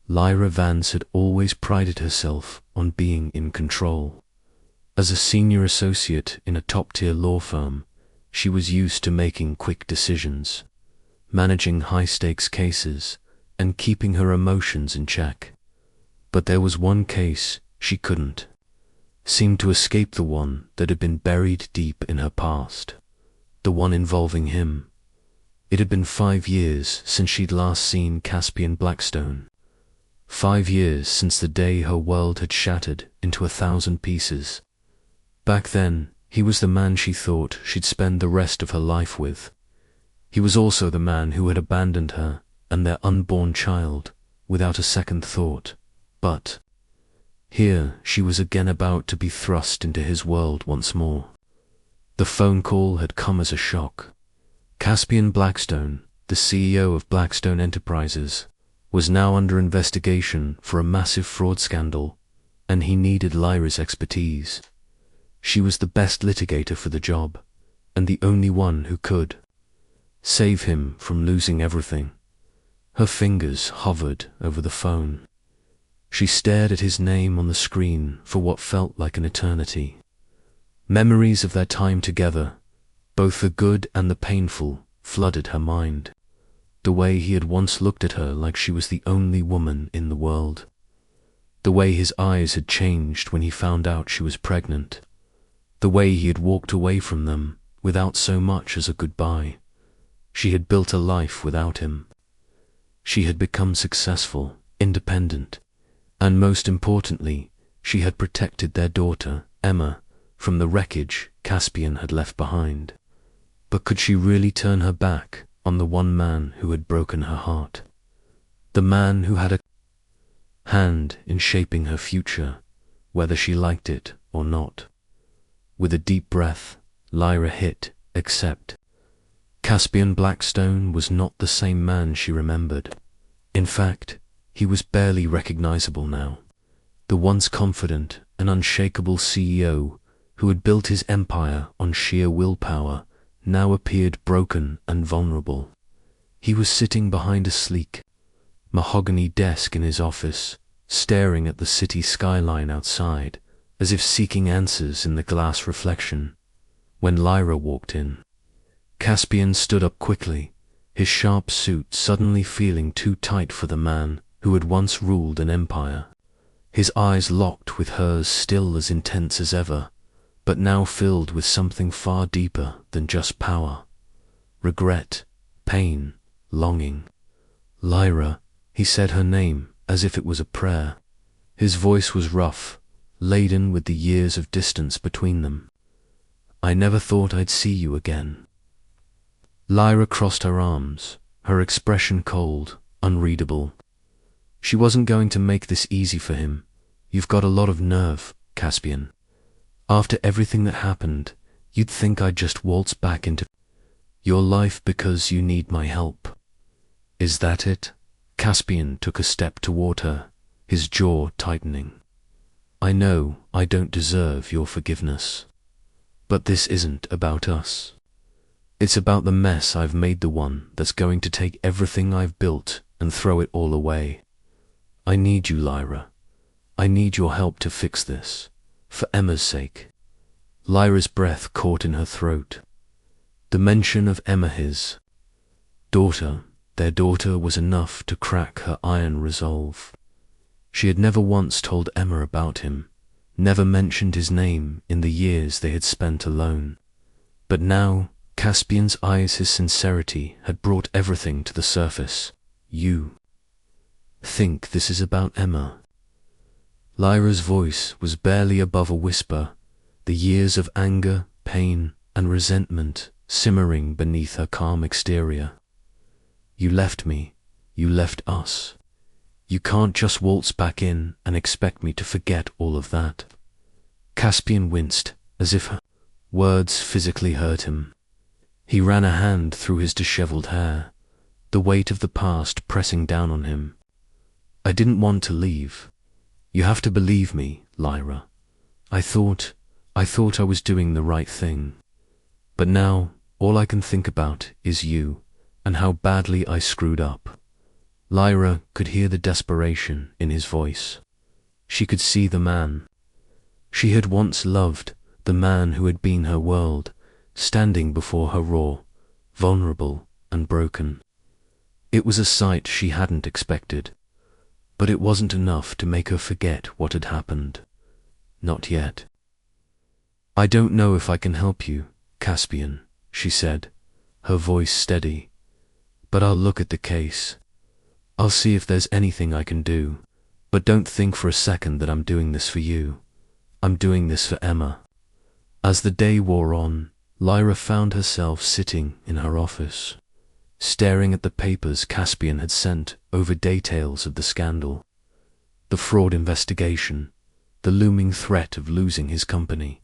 Lyra Vance had always prided herself on being in control. As a senior associate in a top-tier law firm, she was used to making quick decisions, managing high-stakes cases, and keeping her emotions in check. But there was one case she couldn't, seemed to escape, the one that had been buried deep in her past, the one involving him. It had been 5 years since she'd last seen Caspian Blackstone. 5 years since the day her world had shattered into 1,000 pieces. Back then, he was the man she thought she'd spend the rest of her life with. He was also the man who had abandoned her and their unborn child without a second thought. But here she was again, about to be thrust into his world once more. The phone call had come as a shock. Caspian Blackstone, the CEO of Blackstone Enterprises, was now under investigation for a massive fraud scandal, and he needed Lyra's expertise. She was the best litigator for the job, and the only one who could save him from losing everything. Her fingers hovered over the phone. She stared at his name on the screen for what felt like an eternity. Memories of their time together, both the good and the painful, flooded her mind. The way he had once looked at her like she was the only woman in the world. The way his eyes had changed when he found out she was pregnant. The way he had walked away from them without so much as a goodbye. She had built a life without him. She had become successful, independent, and most importantly, she had protected their daughter, Emma, from the wreckage Caspian had left behind. But could she really turn her back on the one man who had broken her heart? The man who had a hand in shaping her future, whether she liked it or not. With a deep breath, Lyra hit accept. Caspian Blackstone was not the same man she remembered. In fact, he was barely recognizable now. The once confident and unshakable CEO who had built his empire on sheer willpower now appeared broken and vulnerable. He was sitting behind a sleek, mahogany desk in his office, staring at the city skyline outside, as if seeking answers in the glass reflection. When Lyra walked in, Caspian stood up quickly, his sharp suit suddenly feeling too tight for the man who had once ruled an empire. His eyes locked with hers, still as intense as ever, but now filled with something far deeper than just power. Regret, pain, longing. Lyra, he said her name as if it was a prayer. His voice was rough, laden with the years of distance between them. I never thought I'd see you again. Lyra crossed her arms, her expression cold, unreadable. She wasn't going to make this easy for him. You've got a lot of nerve, Caspian. After everything that happened, you'd think I'd just waltz back into your life because you need my help. Is that it? Caspian took a step toward her, his jaw tightening. I know I don't deserve your forgiveness. But this isn't about us. It's about the mess I've made, the one that's going to take everything I've built and throw it all away. I need you, Lyra. I need your help to fix this, for Emma's sake. Lyra's breath caught in her throat. The mention of Emma, his daughter, their daughter, was enough to crack her iron resolve. She had never once told Emma about him, never mentioned his name in the years they had spent alone. But now, Caspian's eyes, his sincerity, had brought everything to the surface. You think this is about Emma? Lyra's voice was barely above a whisper, the years of anger, pain, and resentment simmering beneath her calm exterior. You left me. You left us. You can't just waltz back in and expect me to forget all of that. Caspian winced, as if her words physically hurt him. He ran a hand through his disheveled hair, the weight of the past pressing down on him. I didn't want to leave. You have to believe me, Lyra. I thought I was doing the right thing. But now, all I can think about is you, and how badly I screwed up. Lyra could hear the desperation in his voice. She could see the man she had once loved, the man who had been her world, standing before her raw, vulnerable and broken. It was a sight she hadn't expected, but it wasn't enough to make her forget what had happened. Not yet. "I don't know if I can help you, Caspian," she said, her voice steady, "but I'll look at the case. I'll see if there's anything I can do, but don't think for a second that I'm doing this for you. I'm doing this for Emma." As the day wore on, Lyra found herself sitting in her office, staring at the papers Caspian had sent over details of the scandal, the fraud investigation, the looming threat of losing his company.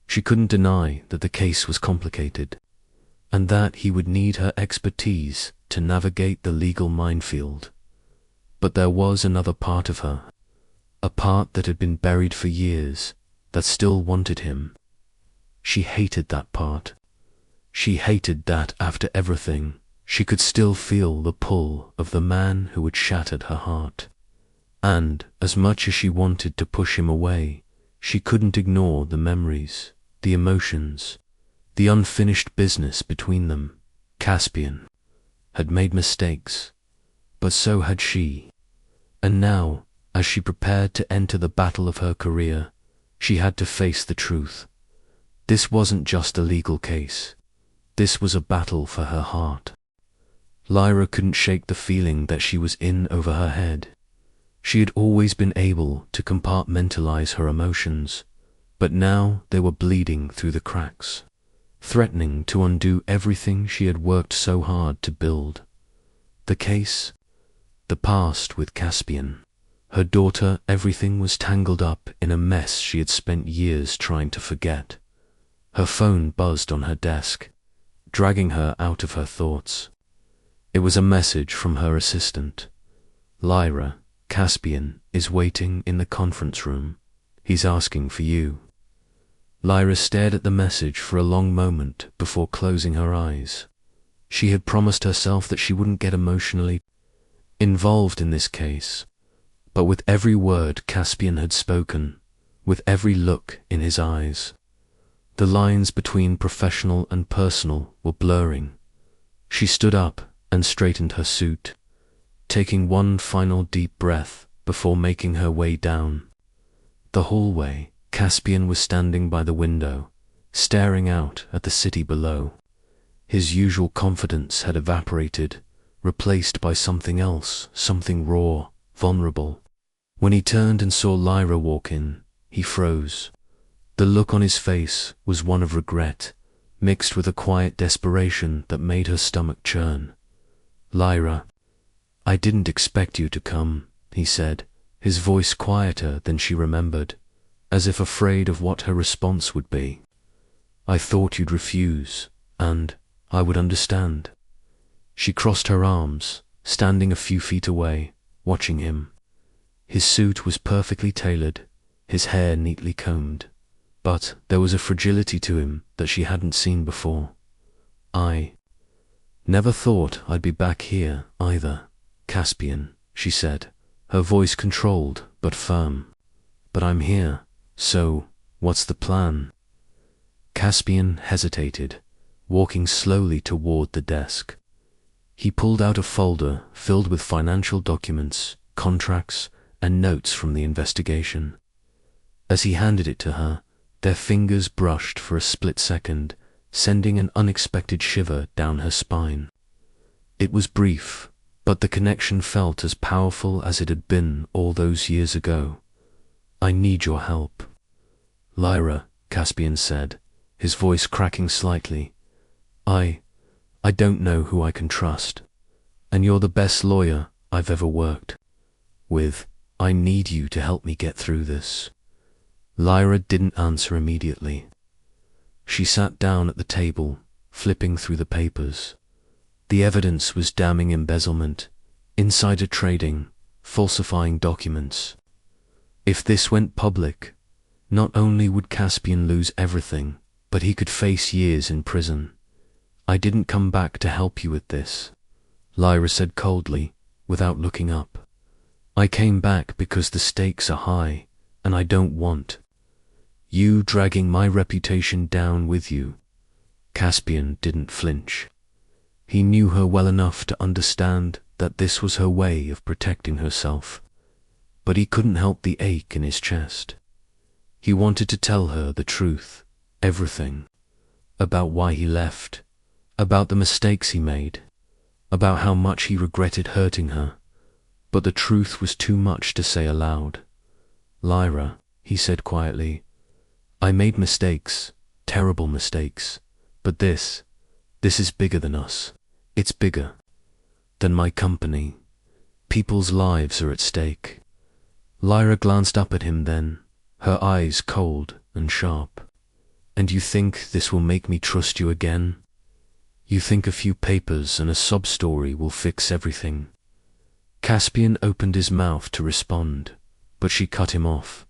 She couldn't deny that the case was complicated, and that he would need her expertise to navigate the legal minefield. But there was another part of her, a part that had been buried for years, that still wanted him. She hated that part. She hated that after everything, she could still feel the pull of the man who had shattered her heart. And, as much as she wanted to push him away, she couldn't ignore the memories, the emotions, the unfinished business between them. Caspian had made mistakes, but so had she. And now, as she prepared to enter the battle of her career, she had to face the truth. This wasn't just a legal case. This was a battle for her heart. Lyra couldn't shake the feeling that she was in over her head. She had always been able to compartmentalize her emotions, but now they were bleeding through the cracks, threatening to undo everything she had worked so hard to build. The case, the past with Caspian, her daughter, everything was tangled up in a mess she had spent years trying to forget. Her phone buzzed on her desk, dragging her out of her thoughts. It was a message from her assistant. "Lyra, Caspian is waiting in the conference room. He's asking for you." Lyra stared at the message for a long moment before closing her eyes. She had promised herself that she wouldn't get emotionally involved in this case, but with every word Caspian had spoken, with every look in his eyes, the lines between professional and personal were blurring. She stood up and straightened her suit, taking one final deep breath before making her way down the hallway. Caspian was standing by the window, staring out at the city below. His usual confidence had evaporated, replaced by something else, something raw, vulnerable. When he turned and saw Lyra walk in, he froze. The look on his face was one of regret, mixed with a quiet desperation that made her stomach churn. "Lyra, I didn't expect you to come," he said, his voice quieter than she remembered, as if afraid of what her response would be. "I thought you'd refuse, and I would understand." She crossed her arms, standing a few feet away, watching him. His suit was perfectly tailored, his hair neatly combed, but there was a fragility to him that she hadn't seen before. "I never thought I'd be back here either, Caspian," she said, her voice controlled but firm. "But I'm here, so what's the plan?" Caspian hesitated, walking slowly toward the desk. He pulled out a folder filled with financial documents, contracts, and notes from the investigation. As he handed it to her, their fingers brushed for a split second, sending an unexpected shiver down her spine. It was brief, but the connection felt as powerful as it had been all those years ago. "I need your help." "Lyra," Caspian said, his voice cracking slightly, I don't know who I can trust, and you're the best lawyer I've ever worked with. I need you to help me get through this." Lyra didn't answer immediately. She sat down at the table, flipping through the papers. The evidence was damning embezzlement, insider trading, falsifying documents. If this went public, not only would Caspian lose everything, but he could face years in prison. "I didn't come back to help you with this," Lyra said coldly, without looking up. I came back because the stakes are high, and I don't want you dragging my reputation down with you. Caspian didn't flinch. He knew her well enough to understand that this was her way of protecting herself, but he couldn't help the ache in his chest. He wanted to tell her the truth, everything, about why he left, about the mistakes he made, about how much he regretted hurting her, but the truth was too much to say aloud. Lyra, he said quietly, I made mistakes, terrible mistakes, but this is bigger than us. It's bigger than my company. People's lives are at stake. Lyra glanced up at him then, her eyes cold and sharp. And you think this will make me trust you again? You think a few papers and a sob story will fix everything? Caspian opened his mouth to respond, but she cut him off.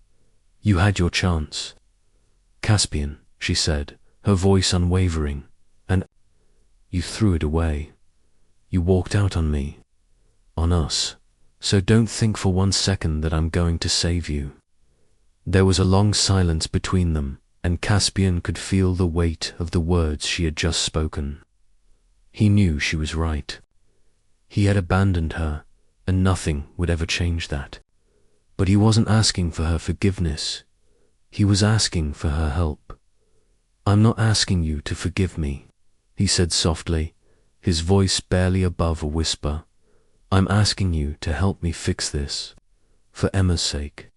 You had your chance. Caspian, she said, her voice unwavering, and you threw it away. You walked out on me, on us, so don't think for 1 second that I'm going to save you. There was a long silence between them, and Caspian could feel the weight of the words she had just spoken. He knew she was right. He had abandoned her, and nothing would ever change that. But he wasn't asking for her forgiveness. He was asking for her help. I'm not asking you to forgive me, he said softly, his voice barely above a whisper. I'm asking you to help me fix this, for Emma's sake,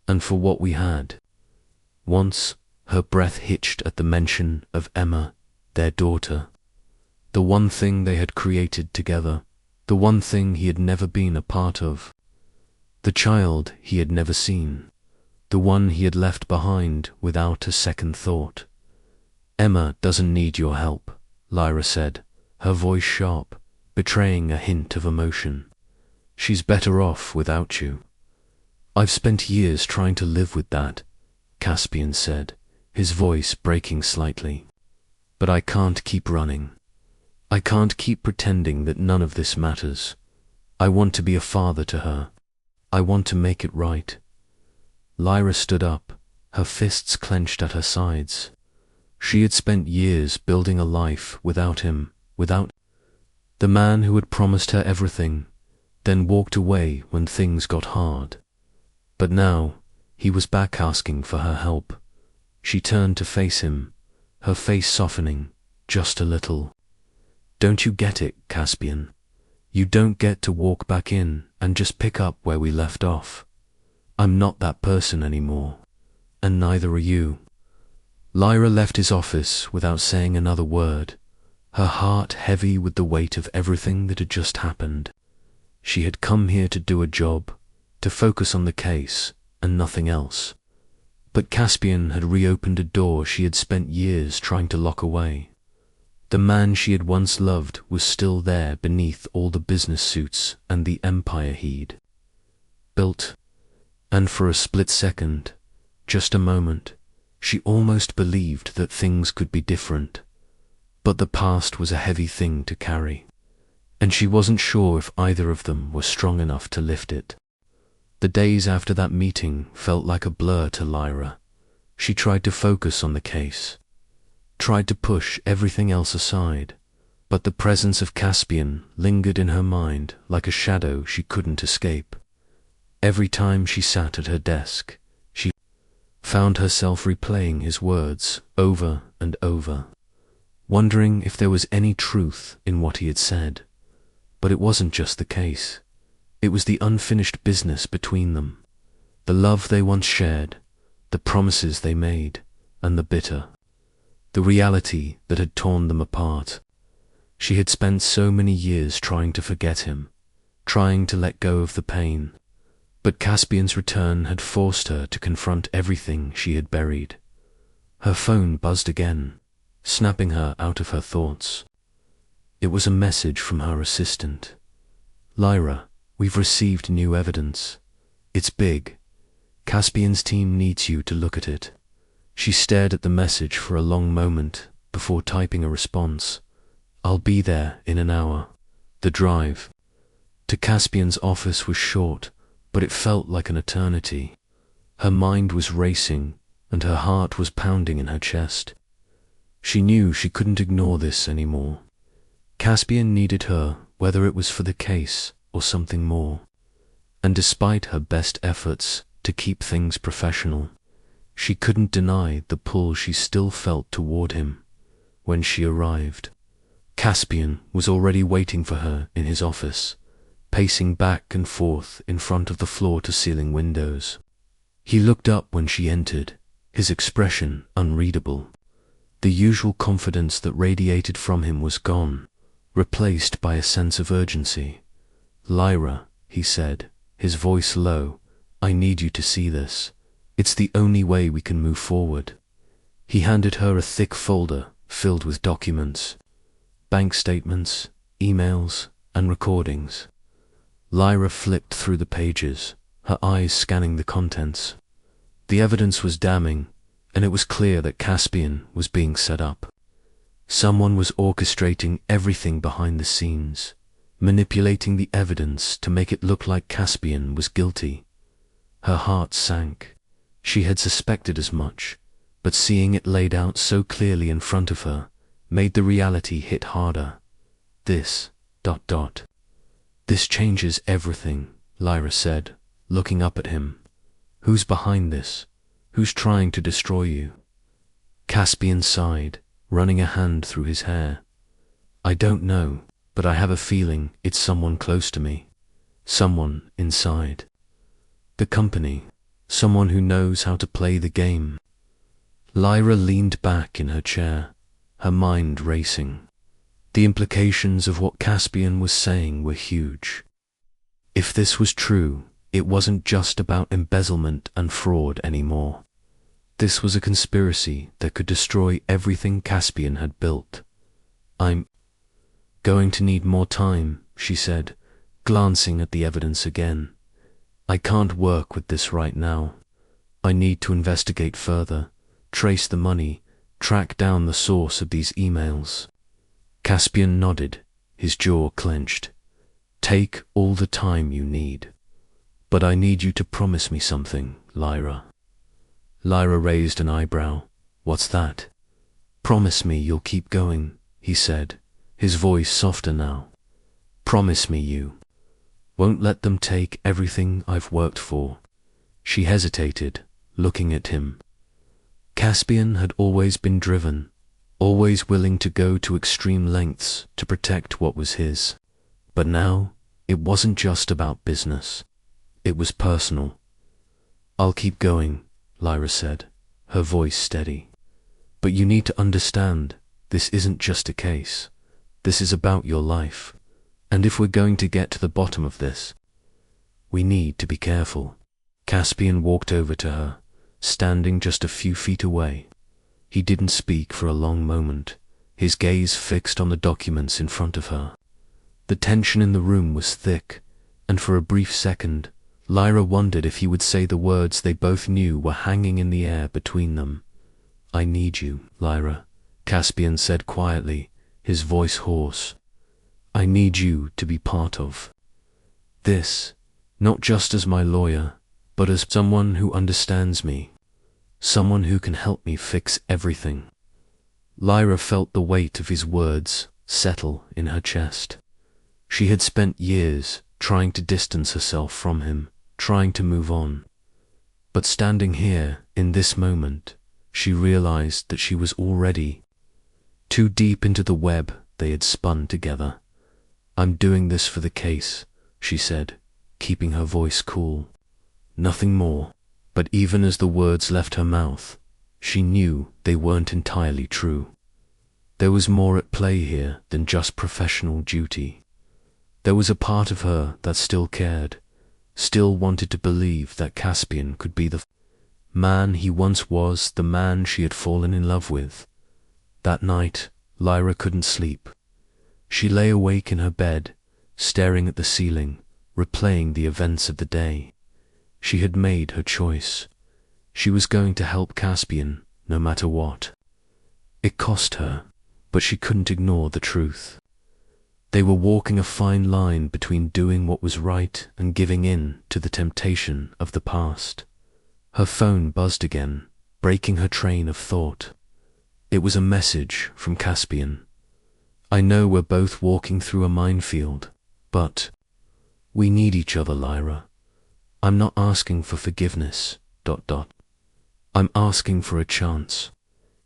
and for what we had. Once, her breath hitched at the mention of Emma, their daughter. The one thing they had created together, the one thing he had never been a part of. The child he had never seen, the one he had left behind without a second thought. Emma doesn't need your help, Lyra said, her voice sharp, betraying a hint of emotion. She's better off without you. I've spent years trying to live with that, Caspian said, his voice breaking slightly. But I can't keep running. I can't keep pretending that none of this matters. I want to be a father to her. I want to make it right. Lyra stood up, her fists clenched at her sides. She had spent years building a life without him, without the man who had promised her everything, then walked away when things got hard. But now, he was back asking for her help. She turned to face him, her face softening, just a little. Don't you get it, Caspian? You don't get to walk back in and just pick up where we left off. I'm not that person anymore, and neither are you. Lyra left his office without saying another word, her heart heavy with the weight of everything that had just happened. She had come here to do a job, to focus on the case, and nothing else. But Caspian had reopened a door she had spent years trying to lock away. The man she had once loved was still there beneath all the business suits and the empire he'd built. And for a split second, just a moment, she almost believed that things could be different. But the past was a heavy thing to carry, and she wasn't sure if either of them were strong enough to lift it. The days after that meeting felt like a blur to Lyra. She tried to focus on the case, tried to push everything else aside, but the presence of Caspian lingered in her mind like a shadow she couldn't escape. Every time she sat at her desk, she found herself replaying his words over and over, wondering if there was any truth in what he had said. But it wasn't just the case. It was the unfinished business between them, the love they once shared, the promises they made, and the reality that had torn them apart. She had spent so many years trying to forget him, trying to let go of the pain, but Caspian's return had forced her to confront everything she had buried. Her phone buzzed again, snapping her out of her thoughts. It was a message from her assistant. Lyra, we've received new evidence. It's big. Caspian's team needs you to look at it. She stared at the message for a long moment before typing a response. I'll be there in an hour. The drive. to Caspian's office was short, but it felt like an eternity. Her mind was racing, and her heart was pounding in her chest. She knew she couldn't ignore this anymore. Caspian needed her, whether it was for the case or something more. And despite her best efforts to keep things professional, she couldn't deny the pull she still felt toward him. When she arrived, Caspian was already waiting for her in his office, pacing back and forth in front of the floor-to-ceiling windows. He looked up when she entered, his expression unreadable. The usual confidence that radiated from him was gone, replaced by a sense of urgency. "Lyra," he said, his voice low, "I need you to see this. It's the only way we can move forward." He handed her a thick folder filled with documents, bank statements, emails, and recordings. Lyra flipped through the pages, her eyes scanning the contents. The evidence was damning, and it was clear that Caspian was being set up. Someone was orchestrating everything behind the scenes, manipulating the evidence to make it look like Caspian was guilty. Her heart sank. She had suspected as much, but seeing it laid out so clearly in front of her made the reality hit harder. This changes everything, Lyra said, looking up at him. "Who's behind this? Who's trying to destroy you?" Caspian sighed, running a hand through his hair. "I don't know, but I have a feeling it's someone close to me. Someone inside the company. Someone who knows how to play the game." Lyra leaned back in her chair, her mind racing. The implications of what Caspian was saying were huge. If this was true, it wasn't just about embezzlement and fraud anymore. This was a conspiracy that could destroy everything Caspian had built. "I'm going to need more time," she said, glancing at the evidence again. "I can't work with this right now. I need to investigate further, trace the money, track down the source of these emails." Caspian nodded, his jaw clenched. "Take all the time you need. But I need you to promise me something, Lyra." Lyra raised an eyebrow. "What's that?" "Promise me you'll keep going," he said, his voice softer now. "Promise me you won't let them take everything I've worked for." She hesitated, looking at him. Caspian had always been driven, always willing to go to extreme lengths to protect what was his. But now, it wasn't just about business. It was personal. "I'll keep going," Lyra said, her voice steady. "But you need to understand, this isn't just a case. This is about your life. And if we're going to get to the bottom of this, we need to be careful." Caspian walked over to her, standing just a few feet away. He didn't speak for a long moment, his gaze fixed on the documents in front of her. The tension in the room was thick, and for a brief second, Lyra wondered if he would say the words they both knew were hanging in the air between them. "I need you, Lyra," Caspian said quietly, his voice hoarse. "I need you to be part of this, not just as my lawyer, but as someone who understands me, someone who can help me fix everything." Lyra felt the weight of his words settle in her chest. She had spent years trying to distance herself from him, trying to move on. But standing here, in this moment, she realized that she was already too deep into the web they had spun together. "I'm doing this for the case," she said, keeping her voice cool. Nothing more. But even as the words left her mouth, she knew they weren't entirely true. There was more at play here than just professional duty. There was a part of her that still cared, still wanted to believe that Caspian could be the man he once was, the man she had fallen in love with. That night, Lyra couldn't sleep. She lay awake in her bed, staring at the ceiling, replaying the events of the day. She had made her choice. She was going to help Caspian, no matter what. It cost her, but she couldn't ignore the truth. They were walking a fine line between doing what was right and giving in to the temptation of the past. Her phone buzzed again, breaking her train of thought. It was a message from Caspian. I know we're both walking through a minefield, but we need each other, Lyra. I'm not asking for forgiveness, ... I'm asking for a chance.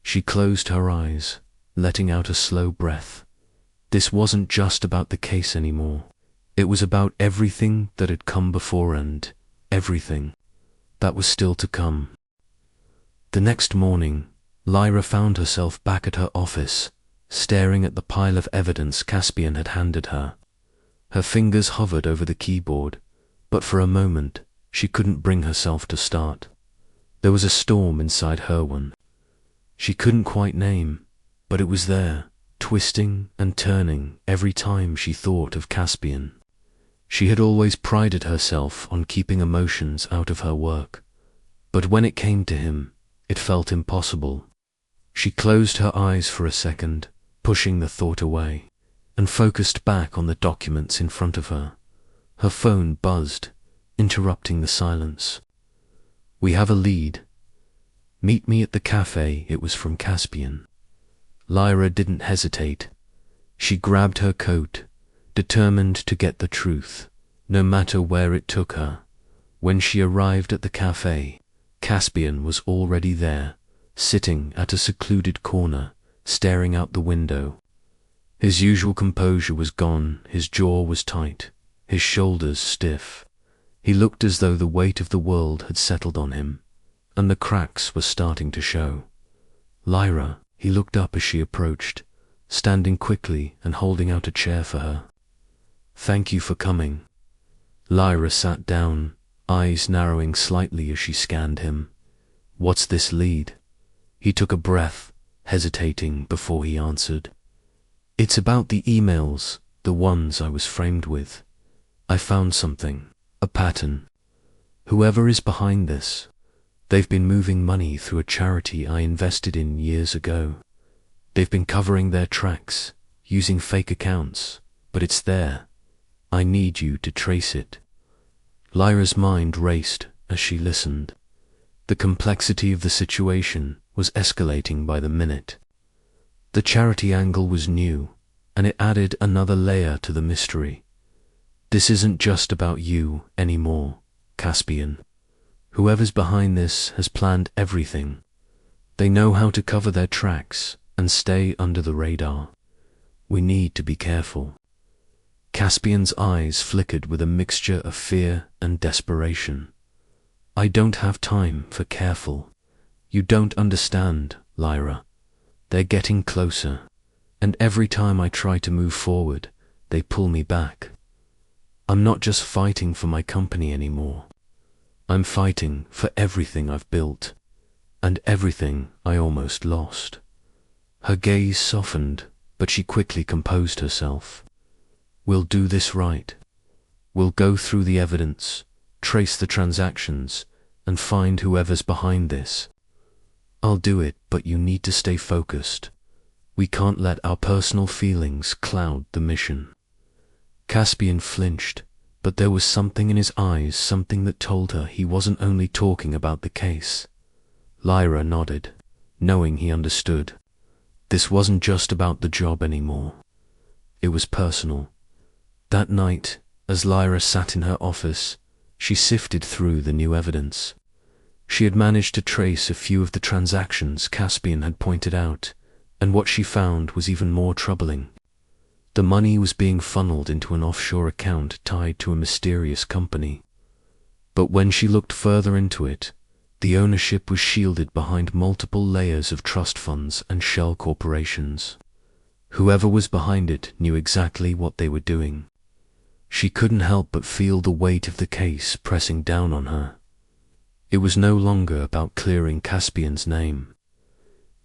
She closed her eyes, letting out a slow breath. This wasn't just about the case anymore. It was about everything that had come before and everything that was still to come. The next morning, Lyra found herself back at her office, staring at the pile of evidence Caspian had handed her. Her fingers hovered over the keyboard, but for a moment she couldn't bring herself to start. There was a storm inside her one. She couldn't quite name, but it was there, twisting and turning every time she thought of Caspian. She had always prided herself on keeping emotions out of her work, but when it came to him, it felt impossible. She closed her eyes for a second, pushing the thought away, and focused back on the documents in front of her. Her phone buzzed, interrupting the silence. We have a lead. Meet me at the cafe. It was from Caspian. Lyra didn't hesitate. She grabbed her coat, determined to get the truth, no matter where it took her. When she arrived at the cafe, Caspian was already there, sitting at a secluded corner, staring out the window. His usual composure was gone, his jaw was tight, his shoulders stiff. He looked as though the weight of the world had settled on him, and the cracks were starting to show. Lyra, he looked up as she approached, standing quickly and holding out a chair for her. Thank you for coming. Lyra sat down, eyes narrowing slightly as she scanned him. What's this lead? He took a breath, hesitating before he answered. It's about the emails, the ones I was framed with. I found something, a pattern. Whoever is behind this, they've been moving money through a charity I invested in years ago. They've been covering their tracks, using fake accounts, but it's there. I need you to trace it. Lyra's mind raced as she listened. The complexity of the situation was escalating by the minute. The charity angle was new, and it added another layer to the mystery. This isn't just about you anymore, Caspian. Whoever's behind this has planned everything. They know how to cover their tracks and stay under the radar. We need to be careful. Caspian's eyes flickered with a mixture of fear and desperation. I don't have time for careful. You don't understand, Lyra. They're getting closer, and every time I try to move forward, they pull me back. I'm not just fighting for my company anymore. I'm fighting for everything I've built, and everything I almost lost. Her gaze softened, but she quickly composed herself. We'll do this right. We'll go through the evidence, trace the transactions, and find whoever's behind this. I'll do it, but you need to stay focused. We can't let our personal feelings cloud the mission. Caspian flinched, but there was something in his eyes, something that told her he wasn't only talking about the case. Lyra nodded, knowing he understood. This wasn't just about the job anymore. It was personal. That night, as Lyra sat in her office, she sifted through the new evidence. She had managed to trace a few of the transactions Caspian had pointed out, and what she found was even more troubling. The money was being funneled into an offshore account tied to a mysterious company. But when she looked further into it, the ownership was shielded behind multiple layers of trust funds and shell corporations. Whoever was behind it knew exactly what they were doing. She couldn't help but feel the weight of the case pressing down on her. It was no longer about clearing Caspian's name.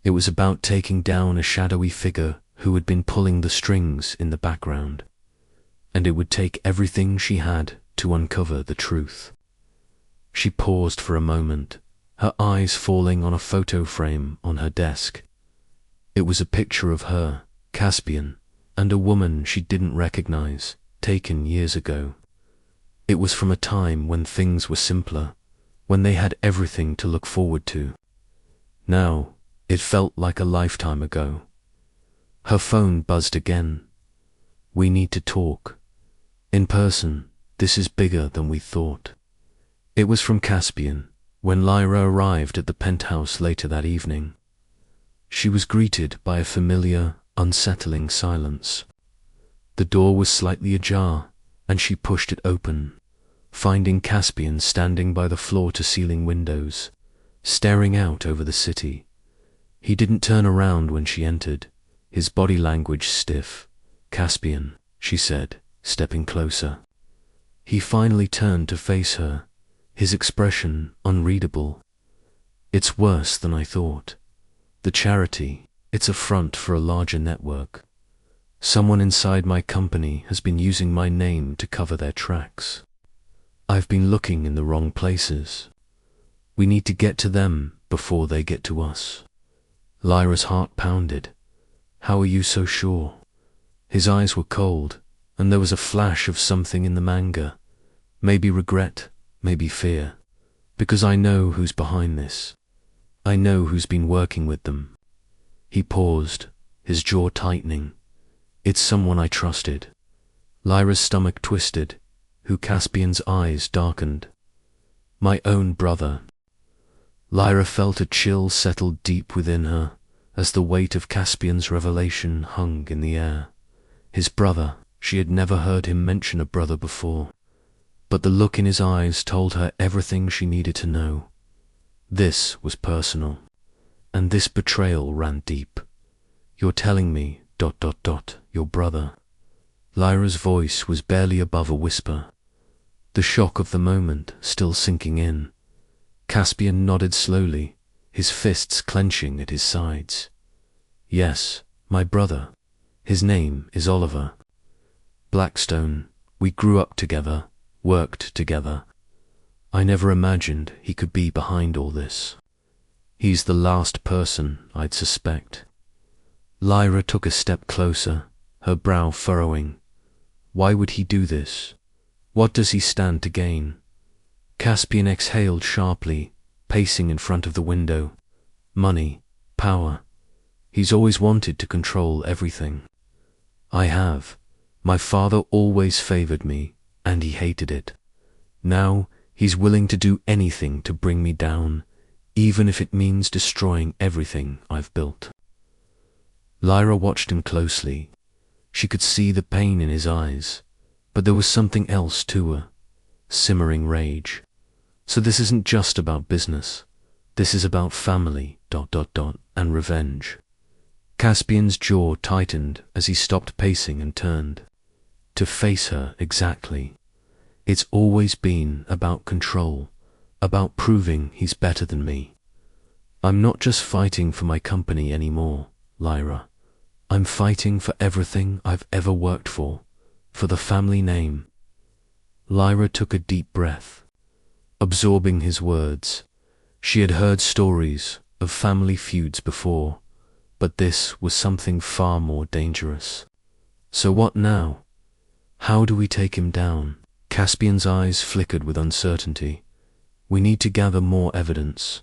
It was about taking down a shadowy figure who had been pulling the strings in the background, and it would take everything she had to uncover the truth. She paused for a moment, her eyes falling on a photo frame on her desk. It was a picture of her, Caspian, and a woman she didn't recognize, taken years ago. It was from a time when things were simpler, when they had everything to look forward to. Now, it felt like a lifetime ago. Her phone buzzed again. We need to talk. In person, this is bigger than we thought. It was from Caspian, when Lyra arrived at the penthouse later that evening. She was greeted by a familiar, unsettling silence. The door was slightly ajar, and she pushed it open, finding Caspian standing by the floor-to-ceiling windows, staring out over the city. He didn't turn around when she entered, his body language stiff. "Caspian," she said, stepping closer. He finally turned to face her, his expression unreadable. "It's worse than I thought. The charity, it's a front for a larger network. Someone inside my company has been using my name to cover their tracks. I've been looking in the wrong places. We need to get to them before they get to us." Lyra's heart pounded. "How are you so sure?" His eyes were cold, and there was a flash of something in the manga. Maybe regret, maybe fear. "Because I know who's behind this. I know who's been working with them." He paused, his jaw tightening. "It's someone I trusted." Lyra's stomach twisted, Caspian's eyes darkened. "My own brother." Lyra felt a chill settle deep within her as the weight of Caspian's revelation hung in the air. His brother, she had never heard him mention a brother before, but the look in his eyes told her everything she needed to know. This was personal, and this betrayal ran deep. "You're telling me, ... your brother." Lyra's voice was barely above a whisper, the shock of the moment still sinking in. Caspian nodded slowly, his fists clenching at his sides. "Yes, my brother. His name is Oliver. Blackstone. We grew up together, worked together. I never imagined he could be behind all this. He's the last person I'd suspect." Lyra took a step closer, her brow furrowing. Why would he do this? What does he stand to gain? Caspian exhaled sharply, pacing in front of the window. "Money, power. He's always wanted to control everything. I have. My father always favored me, and he hated it. Now he's willing to do anything to bring me down, even if it means destroying everything I've built." Lyra watched him closely. She could see the pain in his eyes, but there was something else to her, simmering rage. "So this isn't just about business. This is about family, ... and revenge." Caspian's jaw tightened as he stopped pacing and turned. To face her exactly. "It's always been about control, about proving he's better than me. I'm not just fighting for my company anymore, Lyra. I'm fighting for everything I've ever worked for the family name." Lyra took a deep breath, absorbing his words. She had heard stories of family feuds before, but this was something far more dangerous. "So what now? How do we take him down?" Caspian's eyes flickered with uncertainty. "We need to gather more evidence.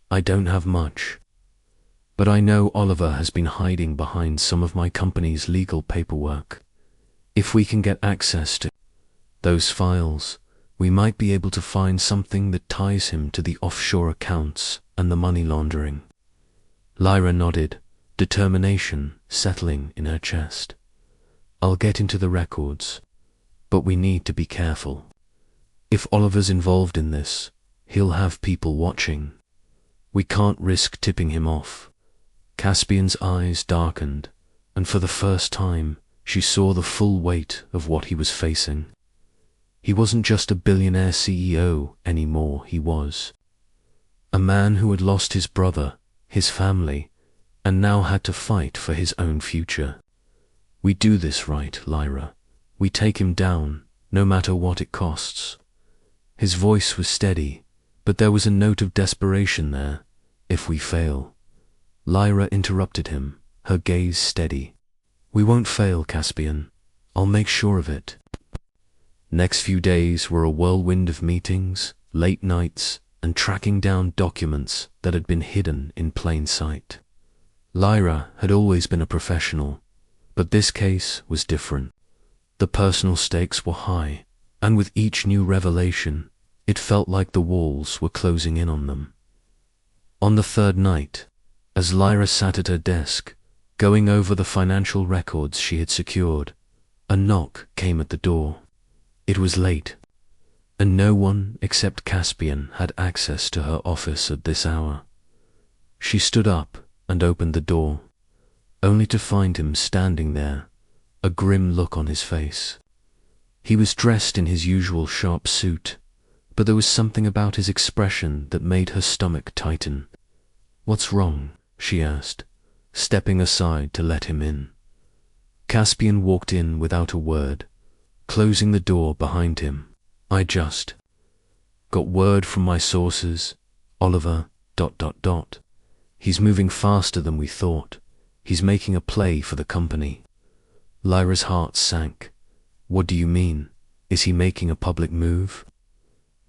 I don't have much, but I know Oliver has been hiding behind some of my company's legal paperwork. If we can get access to those files, we might be able to find something that ties him to the offshore accounts and the money laundering." Lyra nodded, determination settling in her chest. "I'll get into the records, but we need to be careful. If Oliver's involved in this, he'll have people watching. We can't risk tipping him off." Caspian's eyes darkened, and for the first time, she saw the full weight of what he was facing. He wasn't just a billionaire CEO anymore, he was a man who had lost his brother, his family, and now had to fight for his own future. "We do this right, Lyra. We take him down, no matter what it costs." His voice was steady, but there was a note of desperation there. "If we fail..." Lyra interrupted him, her gaze steady. We won't fail, Caspian. I'll make sure of it. Next few days were a whirlwind of meetings, late nights, and tracking down documents that had been hidden in plain sight. Lyra had always been a professional, but this case was different. The personal stakes were high, and with each new revelation, it felt like the walls were closing in on them. On the third night, as Lyra sat at her desk, going over the financial records she had secured, a knock came at the door. It was late, and no one except Caspian had access to her office at this hour. She stood up and opened the door, only to find him standing there, a grim look on his face. He was dressed in his usual sharp suit, but there was something about his expression that made her stomach tighten. "What's wrong?" she asked, stepping aside to let him in. Caspian walked in without a word, closing the door behind him. "I just got word from my sources, Oliver, ... He's moving faster than we thought. He's making a play for the company." Lyra's heart sank. "What do you mean? Is he making a public move?"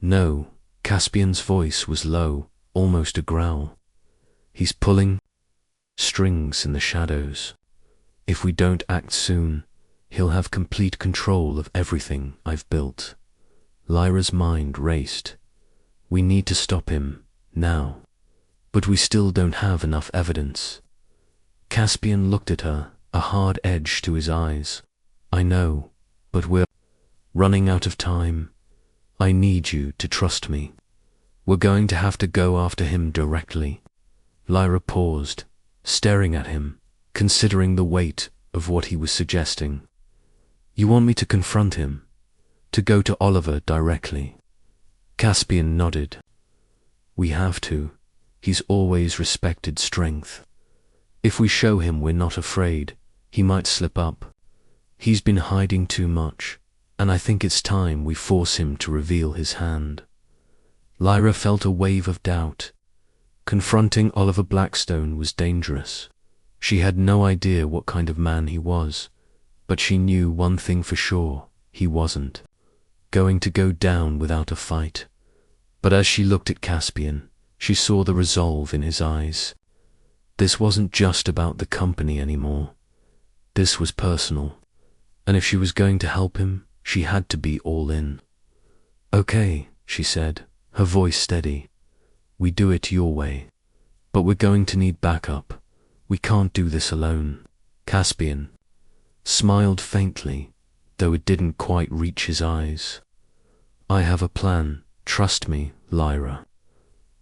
"No," Caspian's voice was low, almost a growl. "He's pulling strings in the shadows. If we don't act soon, he'll have complete control of everything I've built." Lyra's mind raced. "We need to stop him, now. But we still don't have enough evidence." Caspian looked at her, a hard edge to his eyes. "I know, but we're running out of time. I need you to trust me. We're going to have to go after him directly." Lyra paused, staring at him, considering the weight of what he was suggesting. "You want me to confront him? To go to Oliver directly?" Caspian nodded. "We have to. He's always respected strength. If we show him we're not afraid, he might slip up. He's been hiding too much, and I think it's time we force him to reveal his hand." Lyra felt a wave of doubt. Confronting Oliver Blackstone was dangerous. She had no idea what kind of man he was, but she knew one thing for sure: he wasn't going to go down without a fight. But as she looked at Caspian, she saw the resolve in his eyes. This wasn't just about the company anymore. This was personal, and if she was going to help him, she had to be all in. "Okay," she said, her voice steady. "We do it your way. But we're going to need backup. We can't do this alone." Caspian smiled faintly, though it didn't quite reach his eyes. "I have a plan. Trust me, Lyra."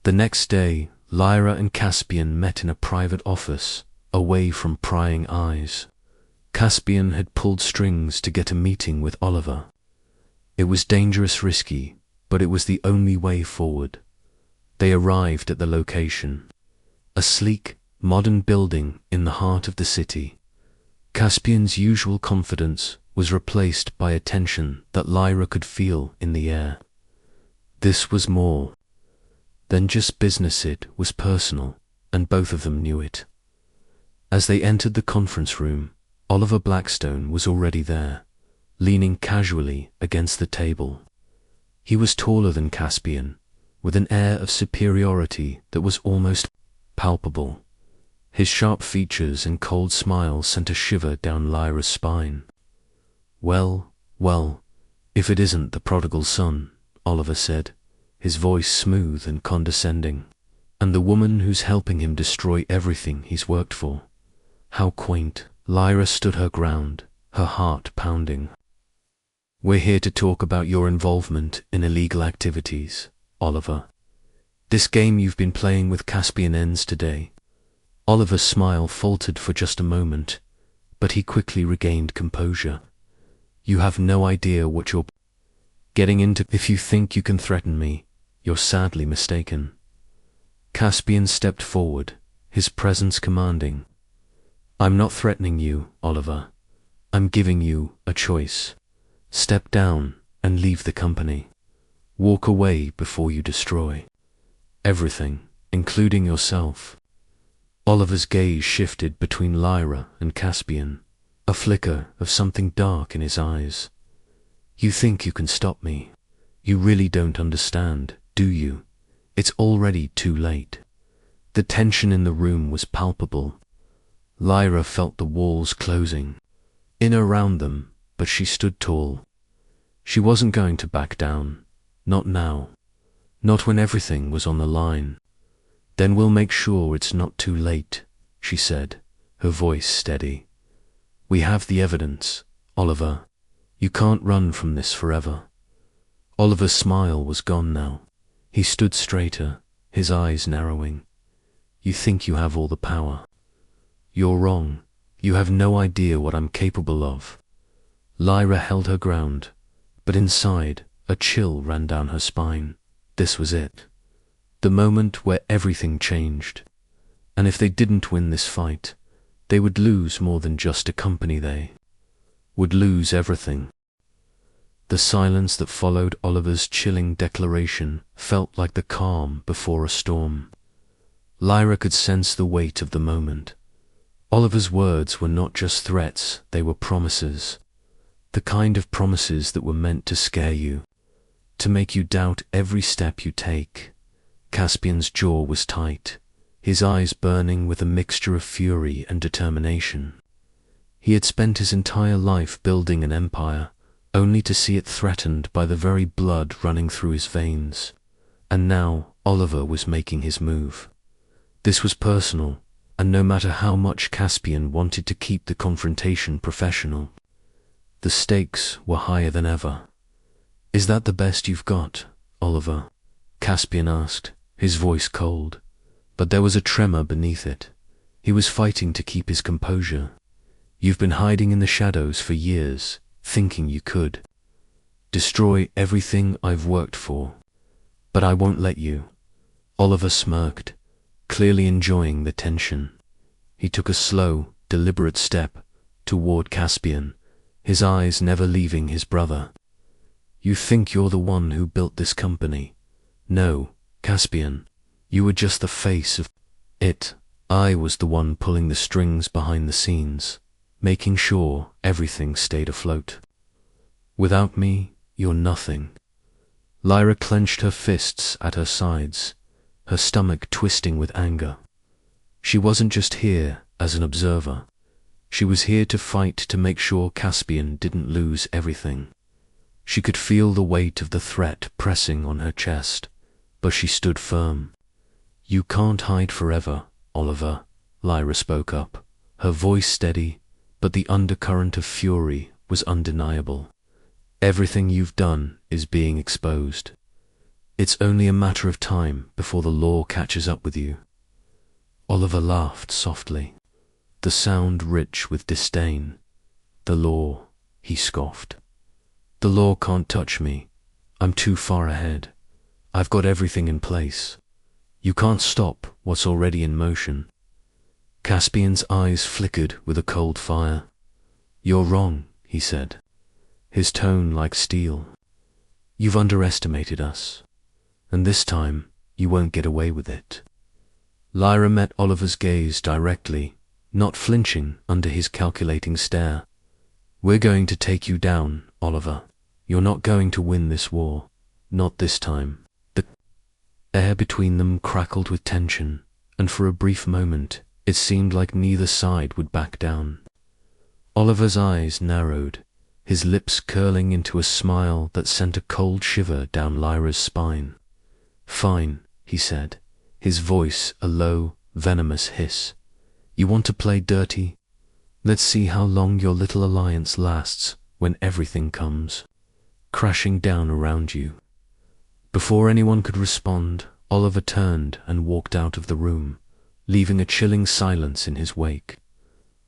The next day, Lyra and Caspian met in a private office, away from prying eyes. Caspian had pulled strings to get a meeting with Oliver. It was dangerous, risky, but it was the only way forward. They arrived at the location, a sleek, modern building in the heart of the city. Caspian's usual confidence was replaced by a tension that Lyra could feel in the air. This was more than just business, it was personal, and both of them knew it. As they entered the conference room, Oliver Blackstone was already there, leaning casually against the table. He was taller than Caspian, with an air of superiority that was almost palpable. His sharp features and cold smile sent a shiver down Lyra's spine. Well, if it isn't the prodigal son," Oliver said, his voice smooth and condescending. "And the woman who's helping him destroy everything he's worked for. How quaint." Lyra stood her ground, her heart pounding. "We're here to talk about your involvement in illegal activities, Oliver. This game you've been playing with Caspian ends today." Oliver's smile faltered for just a moment, but he quickly regained composure. "You have no idea what you're getting into. If you think you can threaten me, you're sadly mistaken." Caspian stepped forward, his presence commanding. "I'm not threatening you, Oliver. I'm giving you a choice. Step down and leave the company. Walk away before you destroy everything, including yourself." Oliver's gaze shifted between Lyra and Caspian. a flicker of something dark in his eyes. You think you can stop me? You really don't understand, do you? It's already too late. The tension in the room was palpable. Lyra felt the walls closing in around them, but she stood tall. She wasn't going to back down. Not now. Not when everything was on the line. Then we'll make sure it's not too late, she said, her voice steady. We have the evidence, Oliver. You can't run from this forever. Oliver's smile was gone now. He stood straighter, his eyes narrowing. You think you have all the power. You're wrong. You have no idea what I'm capable of. Lyra held her ground, but inside, a chill ran down her spine. This was it. The moment where everything changed. And if they didn't win this fight, they would lose more than just a company. They would lose everything. The silence that followed Oliver's chilling declaration felt like the calm before a storm. Lyra could sense the weight of the moment. Oliver's words were not just threats, they were promises. The kind of promises that were meant to scare you, to make you doubt every step you take. Caspian's jaw was tight, his eyes burning with a mixture of fury and determination. He had spent his entire life building an empire, only to see it threatened by the very blood running through his veins. And now Oliver was making his move. This was personal, and no matter how much Caspian wanted to keep the confrontation professional, the stakes were higher than ever. Is that the best you've got, Oliver? Caspian asked, his voice cold, but there was a tremor beneath it. He was fighting to keep his composure. You've been hiding in the shadows for years, thinking you could destroy everything I've worked for. But I won't let you. Oliver smirked, clearly enjoying the tension. He took a slow, deliberate step toward Caspian, his eyes never leaving his brother. You think you're the one who built this company? No, Caspian, you were just the face of it. I was the one pulling the strings behind the scenes, making sure everything stayed afloat. Without me, you're nothing. Lyra clenched her fists at her sides, her stomach twisting with anger. She wasn't just here as an observer. She was here to fight to make sure Caspian didn't lose everything. She could feel the weight of the threat pressing on her chest, but she stood firm. You can't hide forever, Oliver, Lyra spoke up, her voice steady, but the undercurrent of fury was undeniable. Everything you've done is being exposed. It's only a matter of time before the law catches up with you. Oliver laughed softly, the sound rich with disdain. The law, he scoffed. The law can't touch me. I'm too far ahead. I've got everything in place. You can't stop what's already in motion. Caspian's eyes flickered with a cold fire. You're wrong, he said, his tone like steel. You've underestimated us, and this time you won't get away with it. Lyra met Oliver's gaze directly, not flinching under his calculating stare. We're going to take you down, Oliver. You're not going to win this war. Not this time. The air between them crackled with tension, and for a brief moment it seemed like neither side would back down. Oliver's eyes narrowed, his lips curling into a smile that sent a cold shiver down Lyra's spine. Fine, he said, his voice a low, venomous hiss. You want to play dirty? Let's see how long your little alliance lasts when everything comes crashing down around you. Before anyone could respond, Oliver turned and walked out of the room, leaving a chilling silence in his wake.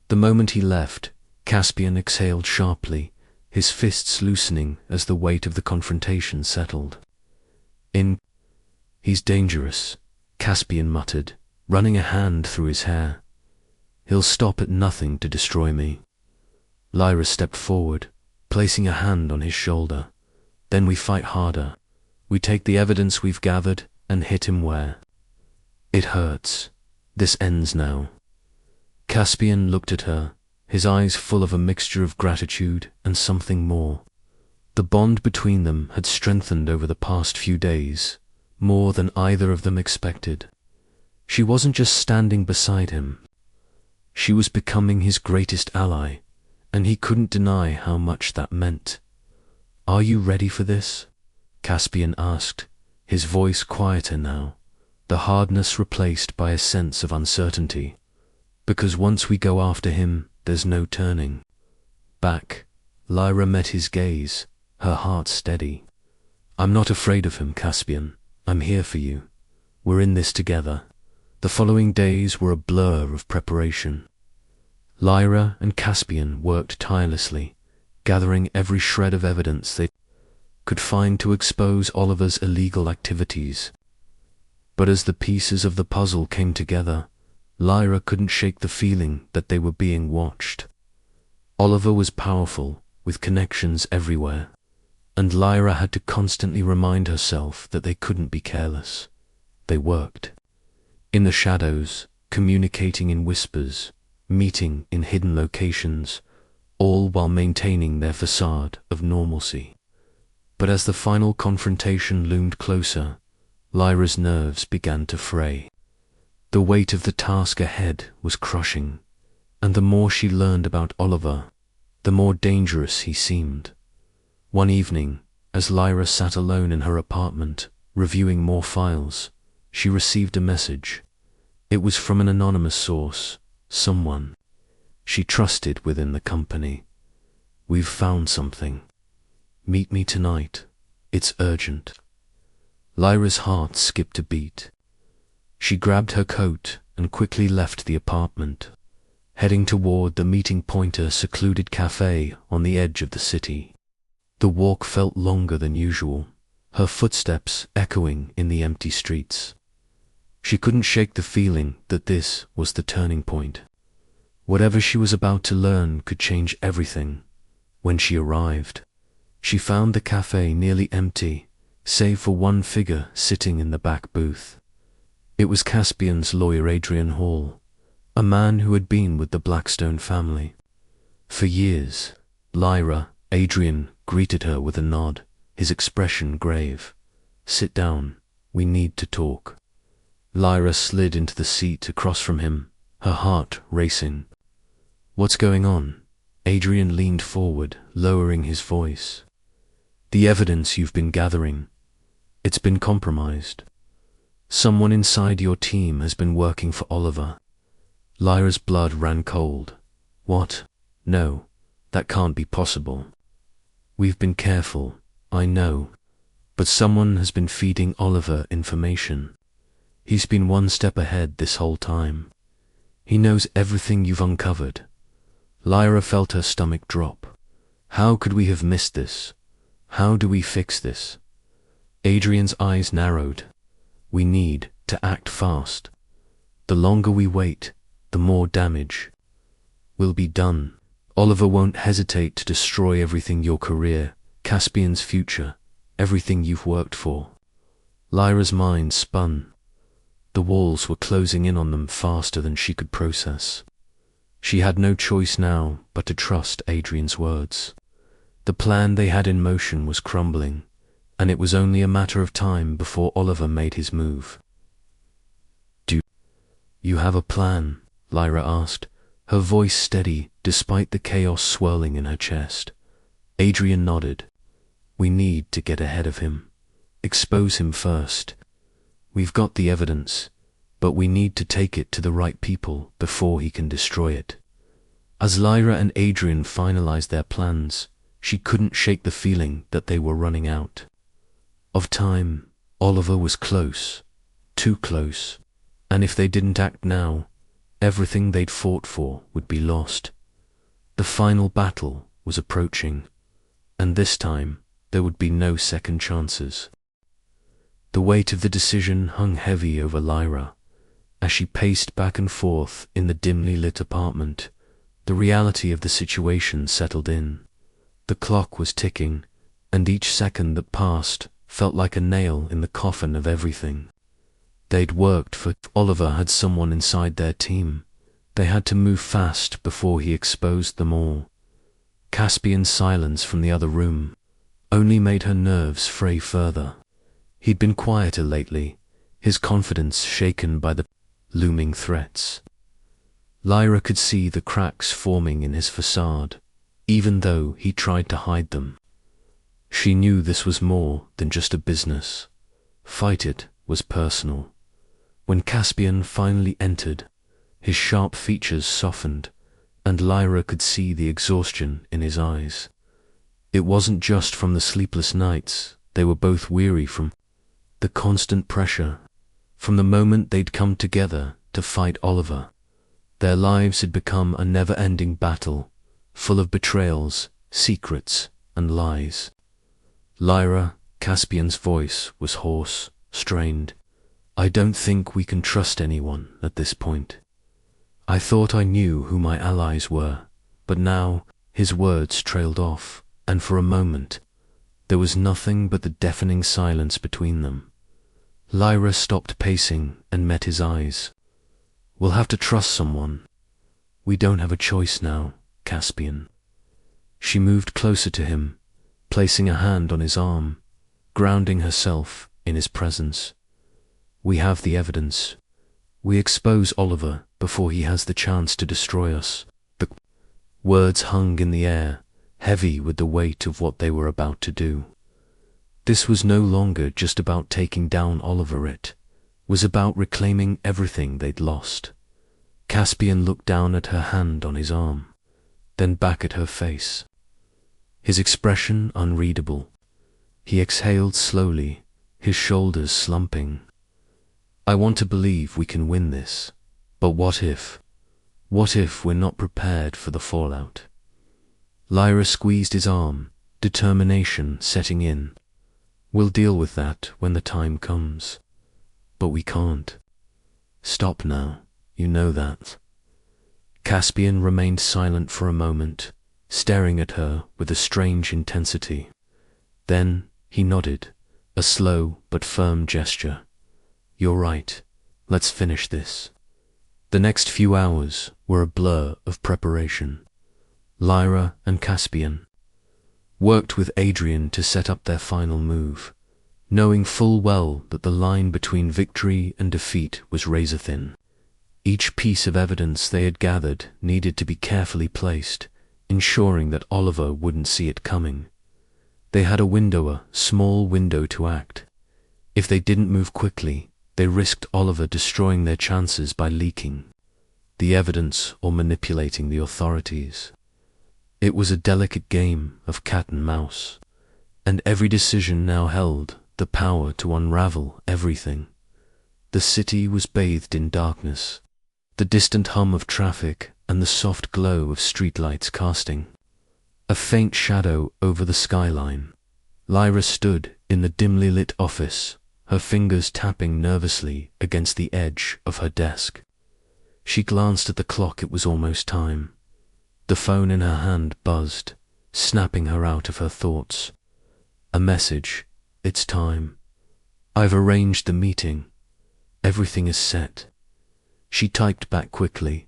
The moment he left, Caspian exhaled sharply, his fists loosening as the weight of the confrontation settled. He's dangerous, Caspian muttered, running a hand through his hair. He'll stop at nothing to destroy me. Lyra stepped forward, placing a hand on his shoulder. Then we fight harder. We take the evidence we've gathered and hit him where it hurts. This ends now. Caspian looked at her, his eyes full of a mixture of gratitude and something more. The bond between them had strengthened over the past few days, more than either of them expected. She wasn't just standing beside him. She was becoming his greatest ally, and he couldn't deny how much that meant. "Are you ready for this?" Caspian asked, his voice quieter now, the hardness replaced by a sense of uncertainty. "Because once we go after him, there's no turning back." Lyra met his gaze, her heart steady. "I'm not afraid of him, Caspian. I'm here for you. We're in this together." The following days were a blur of preparation. Lyra and Caspian worked tirelessly, gathering every shred of evidence they could find to expose Oliver's illegal activities. But as the pieces of the puzzle came together, Lyra couldn't shake the feeling that they were being watched. Oliver was powerful, with connections everywhere, and Lyra had to constantly remind herself that they couldn't be careless. They worked in the shadows, communicating in whispers, meeting in hidden locations, all while maintaining their facade of normalcy. But as the final confrontation loomed closer, Lyra's nerves began to fray. The weight of the task ahead was crushing, and the more she learned about Oliver, the more dangerous he seemed. One evening, as Lyra sat alone in her apartment, reviewing more files, she received a message. It was from an anonymous source, someone she trusted within the company. "We've found something. Meet me tonight. It's urgent." Lyra's heart skipped a beat. She grabbed her coat and quickly left the apartment, heading toward the meeting point, a secluded cafe on the edge of the city. The walk felt longer than usual, her footsteps echoing in the empty streets. She couldn't shake the feeling that this was the turning point. Whatever she was about to learn could change everything. When she arrived, she found the cafe nearly empty, save for one figure sitting in the back booth. It was Caspian's lawyer, Adrian Hall, a man who had been with the Blackstone family for years. Adrian greeted her with a nod, his expression grave. "Sit down. We need to talk." Lyra slid into the seat across from him, her heart racing. "What's going on?" Adrian leaned forward, lowering his voice. "The evidence you've been gathering. It's been compromised. Someone inside your team has been working for Oliver." Lyra's blood ran cold. "What? No, that can't be possible." "We've been careful, I know, but someone has been feeding Oliver information. He's been one step ahead this whole time. He knows everything you've uncovered." Lyra felt her stomach drop. How could we have missed this? How do we fix this? Adrian's eyes narrowed. "We need to act fast. The longer we wait, the more damage will be done. Oliver won't hesitate to destroy everything: your career, Caspian's future, everything you've worked for." Lyra's mind spun. The walls were closing in on them faster than she could process. She had no choice now but to trust Adrian's words. The plan they had in motion was crumbling, and it was only a matter of time before Oliver made his move. "Do you have a plan?" Lyra asked, her voice steady despite the chaos swirling in her chest. Adrian nodded. "We need to get ahead of him. Expose him first. We've got the evidence, but we need to take it to the right people before he can destroy it." As Lyra and Adrian finalized their plans, she couldn't shake the feeling that they were running out of time. Oliver was close, too close, and if they didn't act now, everything they'd fought for would be lost. The final battle was approaching, and this time there would be no second chances. The weight of the decision hung heavy over Lyra. As she paced back and forth in the dimly lit apartment, the reality of the situation settled in. The clock was ticking, and each second that passed felt like a nail in the coffin of everything they'd worked for. Oliver had someone inside their team. They had to move fast before he exposed them all. Caspian's silence from the other room only made her nerves fray further. He'd been quieter lately, his confidence shaken by the looming threats. Lyra could see the cracks forming in his facade, even though he tried to hide them. She knew this was more than just a business. Fight it was personal. When Caspian finally entered, his sharp features softened, and Lyra could see the exhaustion in his eyes. It wasn't just from the sleepless nights, they were both weary from the constant pressure. From the moment they'd come together to fight Oliver, their lives had become a never-ending battle, full of betrayals, secrets, and lies. Lyra, Caspian's voice was hoarse, strained. I don't think we can trust anyone at this point. I thought I knew who my allies were, but now his words trailed off, and for a moment there was nothing but the deafening silence between them. Lyra stopped pacing and met his eyes. We'll have to trust someone. We don't have a choice now, Caspian. She moved closer to him, placing a hand on his arm, grounding herself in his presence. We have the evidence. We expose Oliver before he has the chance to destroy us. The words hung in the air, heavy with the weight of what they were about to do. This was no longer just about taking down Oliver, it was about reclaiming everything they'd lost. Caspian looked down at her hand on his arm, then back at her face. His expression unreadable. He exhaled slowly, his shoulders slumping. I want to believe we can win this, but what if? What if we're not prepared for the fallout? Lyra squeezed his arm, determination setting in. We'll deal with that when the time comes. But we can't. Stop now, you know that. Caspian remained silent for a moment, staring at her with a strange intensity. Then he nodded, a slow but firm gesture. You're right, let's finish this. The next few hours were a blur of preparation. Lyra and Caspian worked with Adrian to set up their final move, knowing full well that the line between victory and defeat was razor-thin. Each piece of evidence they had gathered needed to be carefully placed, ensuring that Oliver wouldn't see it coming. They had a small window to act. If they didn't move quickly, they risked Oliver destroying their chances by leaking the evidence or manipulating the authorities. It was a delicate game of cat and mouse, and every decision now held the power to unravel everything. The city was bathed in darkness, the distant hum of traffic and the soft glow of streetlights casting a faint shadow over the skyline. Lyra stood in the dimly lit office, her fingers tapping nervously against the edge of her desk. She glanced at the clock. It was almost time. The phone in her hand buzzed, snapping her out of her thoughts. A message. It's time. I've arranged the meeting. Everything is set. She typed back quickly.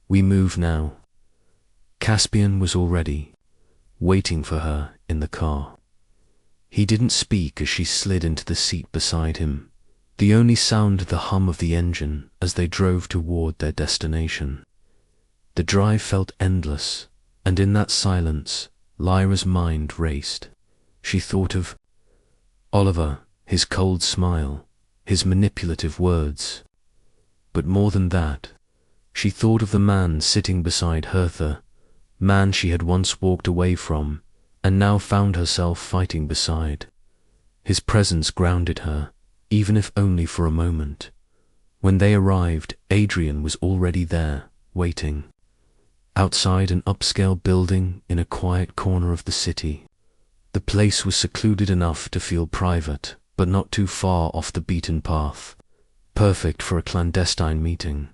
We move now. Caspian was already waiting for her in the car. He didn't speak as she slid into the seat beside him, the only sound the hum of the engine as they drove toward their destination. The drive felt endless, and in that silence, Lyra's mind raced. She thought of Oliver, his cold smile, his manipulative words. But more than that, she thought of the man sitting beside Hertha, man she had once walked away from, and now found herself fighting beside. His presence grounded her, even if only for a moment. When they arrived, Adrian was already there, waiting. Outside an upscale building in a quiet corner of the city. The place was secluded enough to feel private, but not too far off the beaten path. Perfect for a clandestine meeting.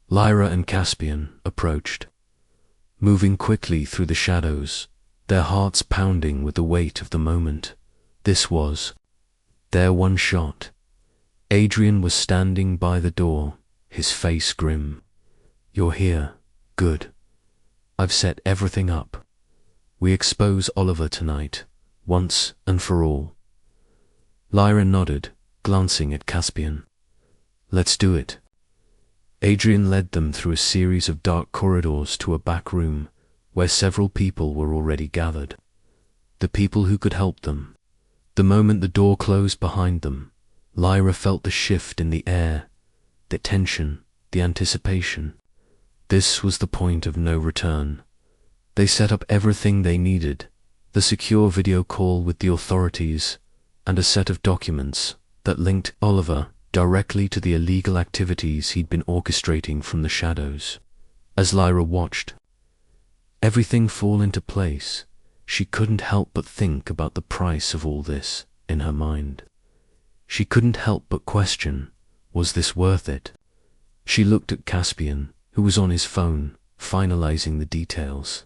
Lyra and Caspian approached, moving quickly through the shadows, their hearts pounding with the weight of the moment. This was their one shot. Adrian was standing by the door, his face grim. You're here. Good. I've set everything up. We expose Oliver tonight, once and for all. Lyra nodded, glancing at Caspian. Let's do it. Adrian led them through a series of dark corridors to a back room where several people were already gathered. The people who could help them. The moment the door closed behind them, Lyra felt the shift in the air, the tension, the anticipation. This was the point of no return. They set up everything they needed, the secure video call with the authorities, and a set of documents that linked Oliver directly to the illegal activities he'd been orchestrating from the shadows. As Lyra watched everything fall into place, she couldn't help but think about the price of all this in her mind. She couldn't help but question, was this worth it? She looked at Caspian, who was on his phone, finalizing the details.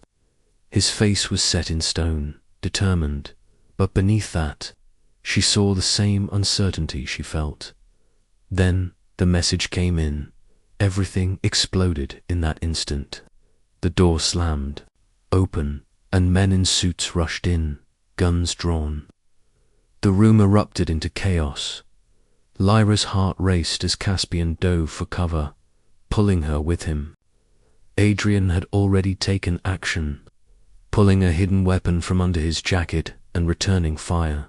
His face was set in stone, determined, but beneath that, she saw the same uncertainty she felt. Then the message came in. Everything exploded in that instant. The door slammed open, and men in suits rushed in, guns drawn. The room erupted into chaos. Lyra's heart raced as Caspian dove for cover, pulling her with him. Adrian had already taken action, pulling a hidden weapon from under his jacket and returning fire.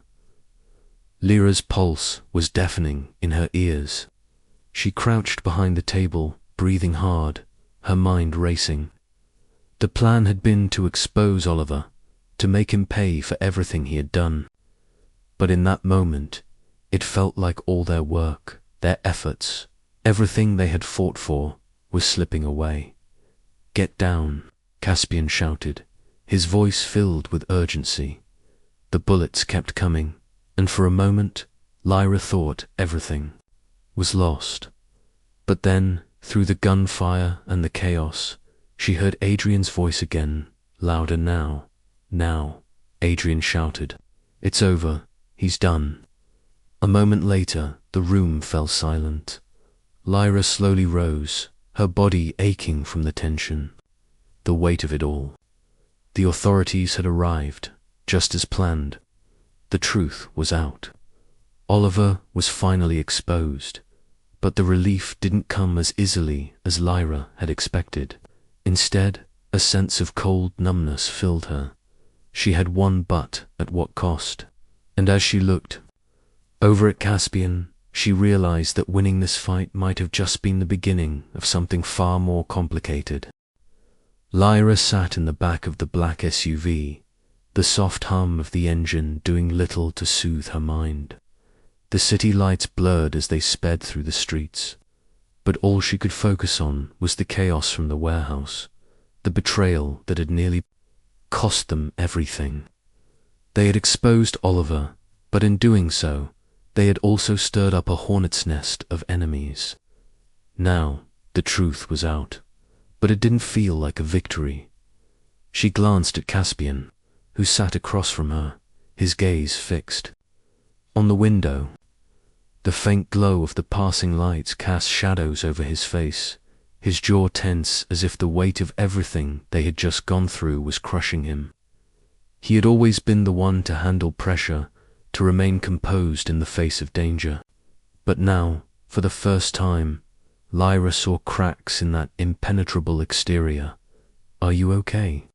Lyra's pulse was deafening in her ears. She crouched behind the table, breathing hard, her mind racing. The plan had been to expose Oliver, to make him pay for everything he had done. But in that moment, it felt like all their work, their efforts, everything they had fought for, was slipping away. Get down, Caspian shouted, his voice filled with urgency. The bullets kept coming, and for a moment, Lyra thought everything was lost. But then, through the gunfire and the chaos, she heard Adrian's voice again, louder now. Now, Adrian shouted. It's over. He's done. A moment later, the room fell silent. Lyra slowly rose, her body aching from the tension, the weight of it all. The authorities had arrived, just as planned. The truth was out. Oliver was finally exposed, but the relief didn't come as easily as Lyra had expected. Instead, a sense of cold numbness filled her. She had won, but at what cost? And as she looked over at Caspian, she realized that winning this fight might have just been the beginning of something far more complicated. Lyra sat in the back of the black SUV, the soft hum of the engine doing little to soothe her mind. The city lights blurred as they sped through the streets, but all she could focus on was the chaos from the warehouse, the betrayal that had nearly cost them everything. They had exposed Oliver, but in doing so, they had also stirred up a hornet's nest of enemies. Now, the truth was out, but it didn't feel like a victory. She glanced at Caspian, who sat across from her, his gaze fixed on the window. The faint glow of the passing lights cast shadows over his face, his jaw tense as if the weight of everything they had just gone through was crushing him. He had always been the one to handle pressure, to remain composed in the face of danger. But now, for the first time, Lyra saw cracks in that impenetrable exterior. "Are you okay?"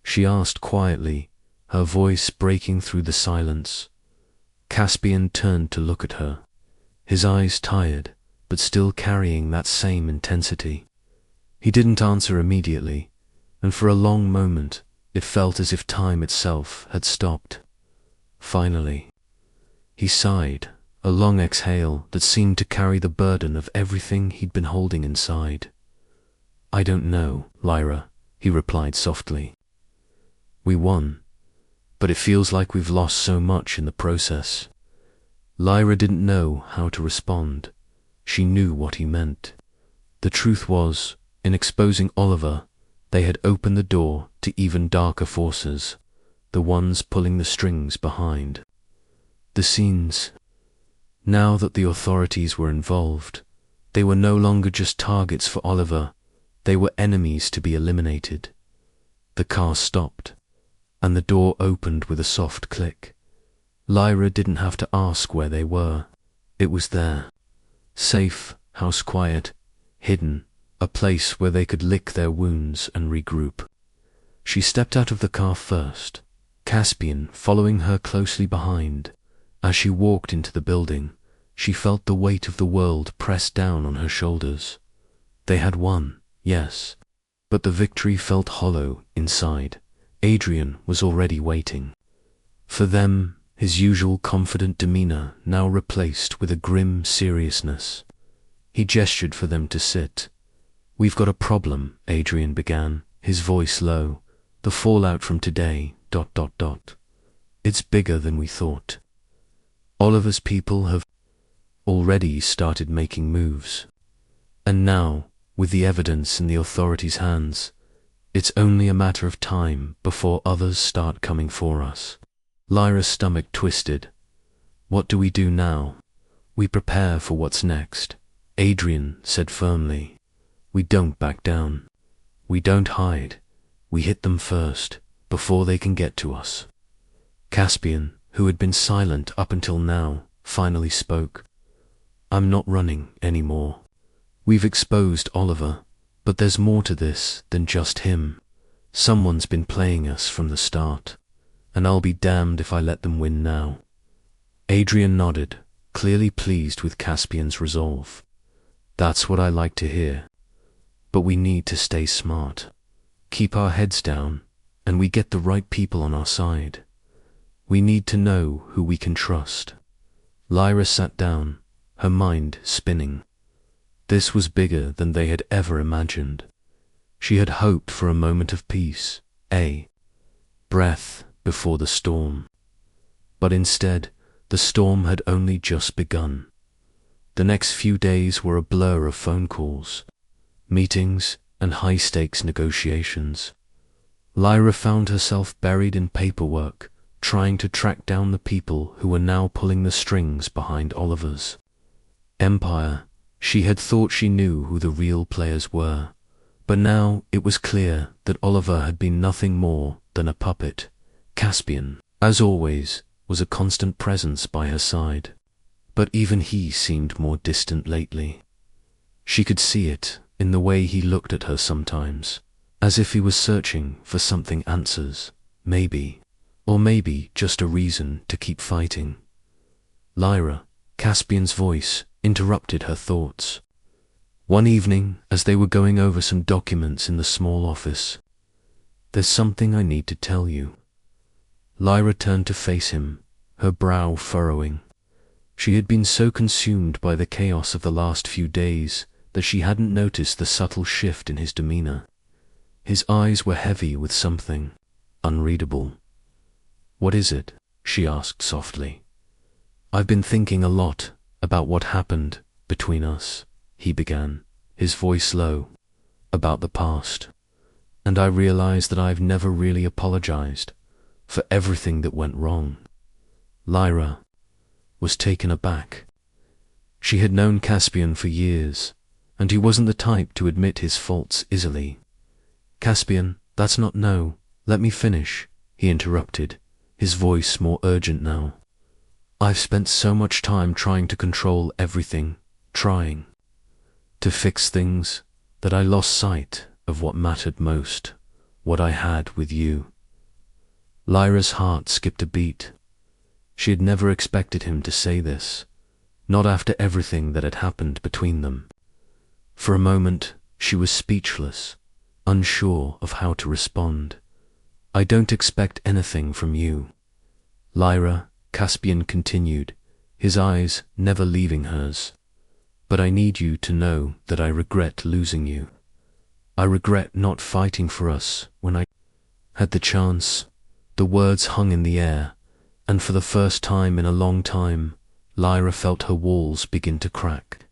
she asked quietly, her voice breaking through the silence. Caspian turned to look at her, his eyes tired, but still carrying that same intensity. He didn't answer immediately, and for a long moment it felt as if time itself had stopped. Finally, he sighed, a long exhale that seemed to carry the burden of everything he'd been holding inside. "I don't know, Lyra," he replied softly. "We won, but it feels like we've lost so much in the process." Lyra didn't know how to respond. She knew what he meant. The truth was, in exposing Oliver, they had opened the door to even darker forces, the ones pulling the strings behind. The scenes. Now that the authorities were involved, they were no longer just targets for Oliver, They were enemies to be eliminated. The car stopped, and the door opened with a soft click. Lyra didn't have to ask where they were. It was there. Safe, house quiet, hidden, a place where they could lick their wounds and regroup. She stepped out of the car first, Caspian following her closely behind. As she walked into the building, she felt the weight of the world press down on her shoulders. They had won, yes, but the victory felt hollow inside. Adrian was already waiting. For them, his usual confident demeanor now replaced with a grim seriousness. He gestured for them to sit. "We've got a problem," Adrian began, his voice low. "The fallout from today, ... It's bigger than we thought. Oliver's people have already started making moves. And now, with the evidence in the authorities' hands, it's only a matter of time before others start coming for us." Lyra's stomach twisted. "What do we do now?" "We prepare for what's next," Adrian said firmly. "We don't back down. We don't hide. We hit them first, before they can get to us." Caspian, who had been silent up until now, finally spoke. "I'm not running anymore. We've exposed Oliver, but there's more to this than just him. Someone's been playing us from the start, and I'll be damned if I let them win now." Adrian nodded, clearly pleased with Caspian's resolve. "That's what I like to hear. But we need to stay smart. Keep our heads down, and we get the right people on our side. We need to know who we can trust." Lyra sat down, her mind spinning. This was bigger than they had ever imagined. She had hoped for a moment of peace, a breath before the storm. But instead, the storm had only just begun. The next few days were a blur of phone calls, meetings, and high-stakes negotiations. Lyra found herself buried in paperwork, trying to track down the people who were now pulling the strings behind Oliver's empire. She had thought she knew who the real players were, but now it was clear that Oliver had been nothing more than a puppet. Caspian, as always, was a constant presence by her side, but even he seemed more distant lately. She could see it in the way he looked at her sometimes, as if he was searching for something answers, maybe, or maybe just a reason to keep fighting. "Lyra," Caspian's voice interrupted her thoughts. One evening, as they were going over some documents in the small office, "There's something I need to tell you." Lyra turned to face him, her brow furrowing. She had been so consumed by the chaos of the last few days that she hadn't noticed the subtle shift in his demeanor. His eyes were heavy with something unreadable. "What is it?" she asked softly. "I've been thinking a lot about what happened between us," he began, his voice low, "about the past. And I realize that I've never really apologized for everything that went wrong." Lyra was taken aback. She had known Caspian for years, and he wasn't the type to admit his faults easily. "Caspian, that's not no, let me finish," he interrupted, his voice more urgent now. "I've spent so much time trying to control everything, trying to fix things, that I lost sight of what mattered most, what I had with you." Lyra's heart skipped a beat. She had never expected him to say this, not after everything that had happened between them. For a moment, she was speechless, unsure of how to respond. "I don't expect anything from you, Lyra," Caspian continued, his eyes never leaving hers. "But I need you to know that I regret losing you. I regret not fighting for us when I had the chance." The words hung in the air, and for the first time in a long time, Lyra felt her walls begin to crack.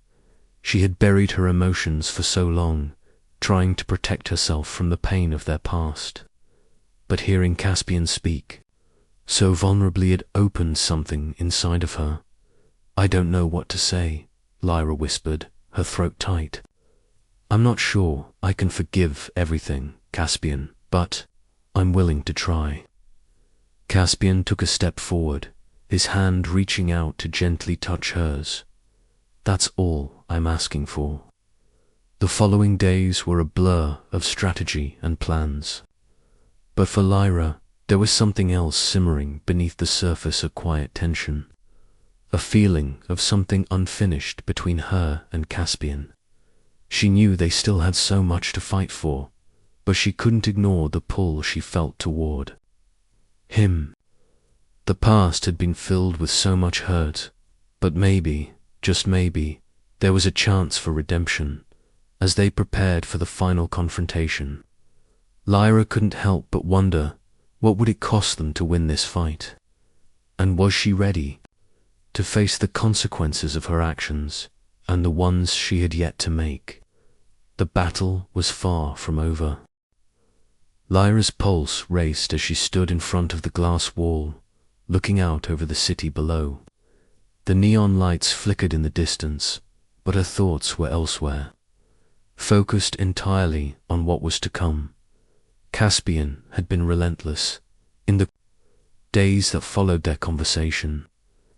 She had buried her emotions for so long, trying to protect herself from the pain of their past. But hearing Caspian speak, so vulnerably, it opened something inside of her. "I don't know what to say," Lyra whispered, her throat tight. I'm not sure I can forgive everything, Caspian, but I'm willing to try. Caspian took a step forward, his hand reaching out to gently touch hers. That's all I'm asking for. The following days were a blur of strategy and plans. But for Lyra, there was something else simmering beneath the surface of quiet tension. A feeling of something unfinished between her and Caspian. She knew they still had so much to fight for, but she couldn't ignore the pull she felt toward him. The past had been filled with so much hurt, but maybe, just maybe, there was a chance for redemption. As they prepared for the final confrontation, Lyra couldn't help but wonder, what would it cost them to win this fight? And was she ready to face the consequences of her actions and the ones she had yet to make? The battle was far from over. Lyra's pulse raced as she stood in front of the glass wall, looking out over the city below. The neon lights flickered in the distance, but her thoughts were elsewhere, focused entirely on what was to come. Caspian had been relentless. In the days that followed their conversation,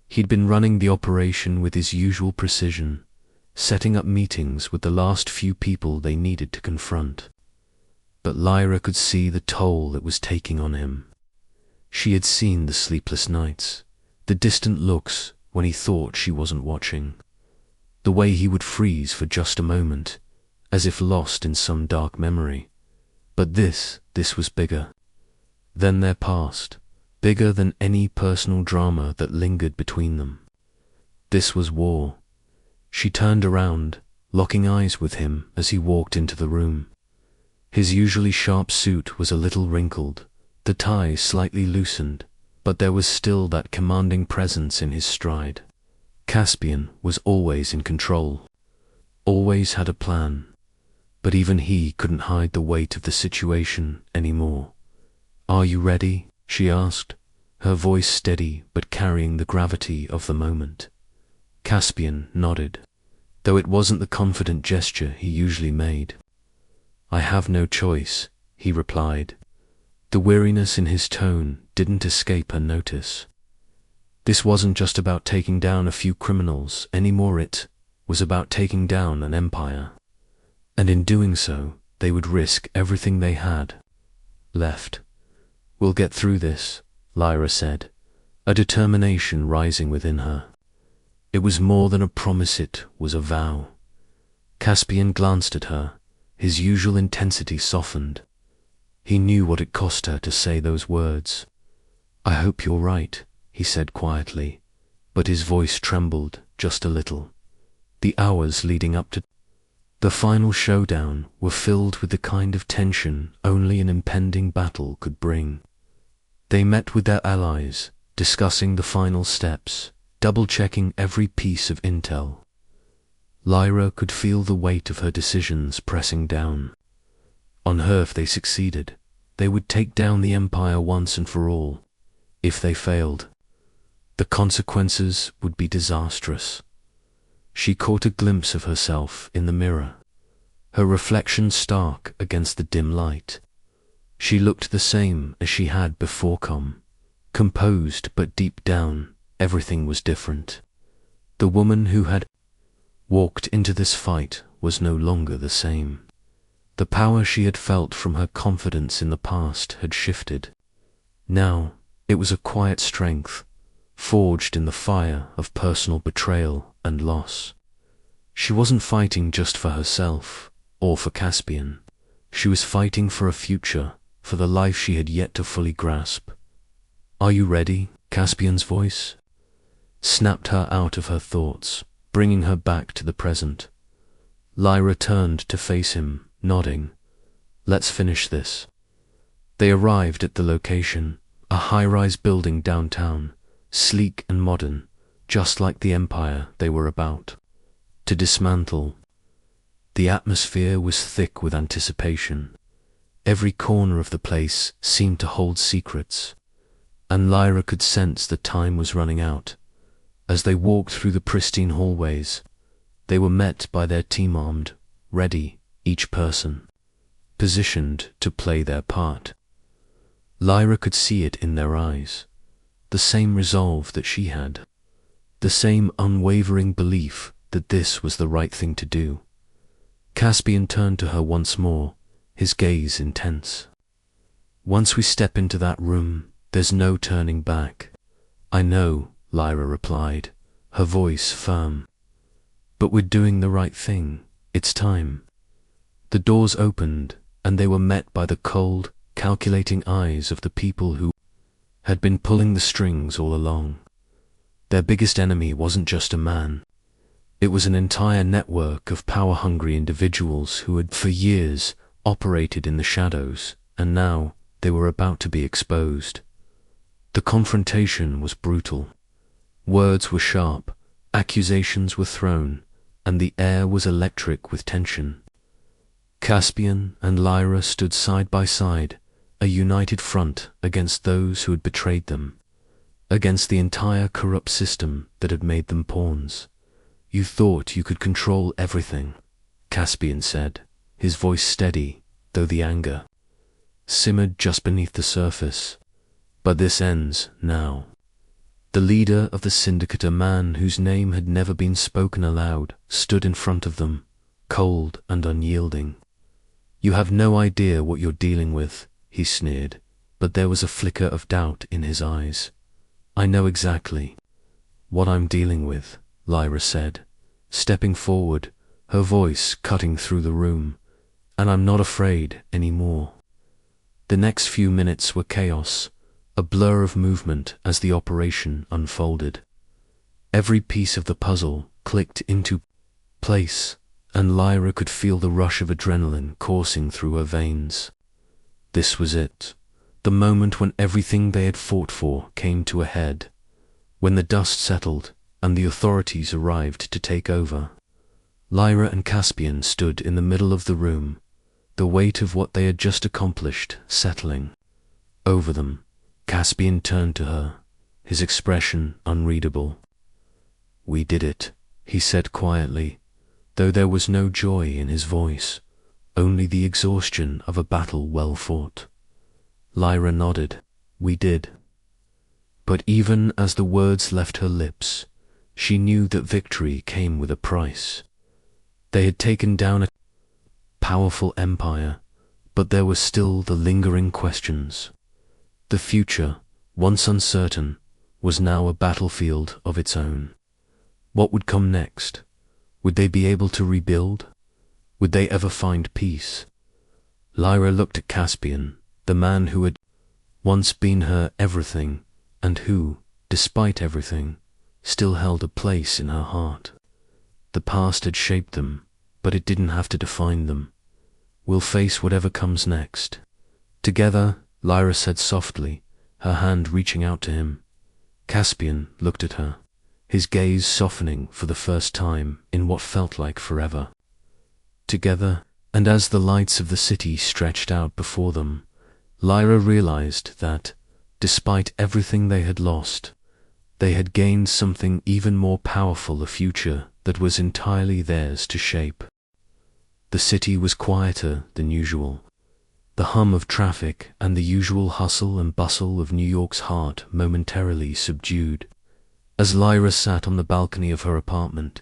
he'd been running the operation with his usual precision, setting up meetings with the last few people they needed to confront. But Lyra could see the toll it was taking on him. She had seen the sleepless nights, the distant looks when he thought she wasn't watching, the way he would freeze for just a moment, as if lost in some dark memory. But this was bigger than their past, bigger than any personal drama that lingered between them. This was war. She turned around, locking eyes with him as he walked into the room. His usually sharp suit was a little wrinkled, the tie slightly loosened, but there was still that commanding presence in his stride. Caspian was always in control, always had a plan. But even he couldn't hide the weight of the situation anymore. "Are you ready?" she asked, her voice steady but carrying the gravity of the moment. Caspian nodded, though it wasn't the confident gesture he usually made. "I have no choice," he replied. The weariness in his tone didn't escape her notice. This wasn't just about taking down a few criminals anymore, it was about taking down an empire. And in doing so, they would risk everything they had left. "We'll get through this," Lyra said, a determination rising within her. It was more than a promise, it was a vow. Caspian glanced at her, his usual intensity softened. He knew what it cost her to say those words. "I hope you're right," he said quietly, but his voice trembled just a little. The hours leading up to the final showdown were filled with the kind of tension only an impending battle could bring. They met with their allies, discussing the final steps, double-checking every piece of intel. Lyra could feel the weight of her decisions pressing down on her. If they succeeded, they would take down the empire once and for all. If they failed, the consequences would be disastrous. She caught a glimpse of herself in the mirror, her reflection stark against the dim light. She looked the same as she had before come, composed, but deep down, everything was different. The woman who had walked into this fight was no longer the same. The power she had felt from her confidence in the past had shifted. Now, it was a quiet strength, forged in the fire of personal betrayal and loss. She wasn't fighting just for herself, or for Caspian. She was fighting for a future, for the life she had yet to fully grasp. "Are you ready?" Caspian's voice snapped her out of her thoughts, bringing her back to the present. Lyra turned to face him, nodding. "Let's finish this." They arrived at the location, a high-rise building downtown, sleek and modern, just like the empire they were about to dismantle. The atmosphere was thick with anticipation. Every corner of the place seemed to hold secrets, and Lyra could sense the time was running out. As they walked through the pristine hallways, they were met by their team, armed, ready each person positioned to play their part. Lyra could see it in their eyes, the same resolve that she had, the same unwavering belief that this was the right thing to do. Caspian turned to her once more, his gaze intense. "Once we step into that room, there's no turning back." "I know," Lyra replied, her voice firm. "But we're doing the right thing. It's time." The doors opened, and they were met by the cold, calculating eyes of the people who had been pulling the strings all along. Their biggest enemy wasn't just a man. It was an entire network of power-hungry individuals who had for years operated in the shadows, and now they were about to be exposed. The confrontation was brutal. Words were sharp, accusations were thrown, and the air was electric with tension. Caspian and Lyra stood side by side, a united front against those who had betrayed them, against the entire corrupt system that had made them pawns. "You thought you could control everything," Caspian said, his voice steady, though the anger simmered just beneath the surface. "But this ends now." The leader of the syndicate, a man whose name had never been spoken aloud, stood in front of them, cold and unyielding. "You have no idea what you're dealing with," he sneered, but there was a flicker of doubt in his eyes. "I know exactly what I'm dealing with," Lyra said, stepping forward, her voice cutting through the room, "and I'm not afraid anymore." The next few minutes were chaos, a blur of movement as the operation unfolded. Every piece of the puzzle clicked into place, and Lyra could feel the rush of adrenaline coursing through her veins. This was it, the moment when everything they had fought for came to a head, when the dust settled and the authorities arrived to take over. Lyra and Caspian stood in the middle of the room, the weight of what they had just accomplished settling over them. Caspian turned to her, his expression unreadable. "We did it," he said quietly, though there was no joy in his voice, only the exhaustion of a battle well fought. Lyra nodded. "We did." But even as the words left her lips, she knew that victory came with a price. They had taken down a powerful empire, but there were still the lingering questions. The future, once uncertain, was now a battlefield of its own. What would come next? Would they be able to rebuild? Would they ever find peace? Lyra looked at Caspian, the man who had once been her everything, and who, despite everything, still held a place in her heart. The past had shaped them, but it didn't have to define them. "We'll face whatever comes next together," Lyra said softly, her hand reaching out to him. Caspian looked at her, his gaze softening for the first time in what felt like forever. Together, and as the lights of the city stretched out before them, Lyra realized that, despite everything they had lost, they had gained something even more powerful, a future that was entirely theirs to shape. The city was quieter than usual, the hum of traffic and the usual hustle and bustle of New York's heart momentarily subdued. As Lyra sat on the balcony of her apartment,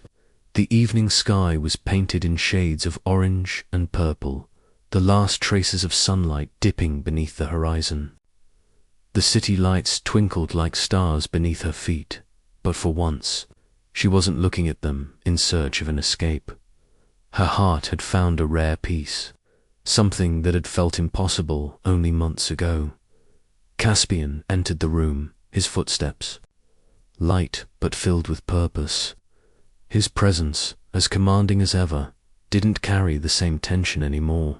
the evening sky was painted in shades of orange and purple, the last traces of sunlight dipping beneath the horizon. The city lights twinkled like stars beneath her feet, but for once, she wasn't looking at them in search of an escape. Her heart had found a rare peace, something that had felt impossible only months ago. Caspian entered the room, his footsteps light but filled with purpose. His presence, as commanding as ever, didn't carry the same tension anymore.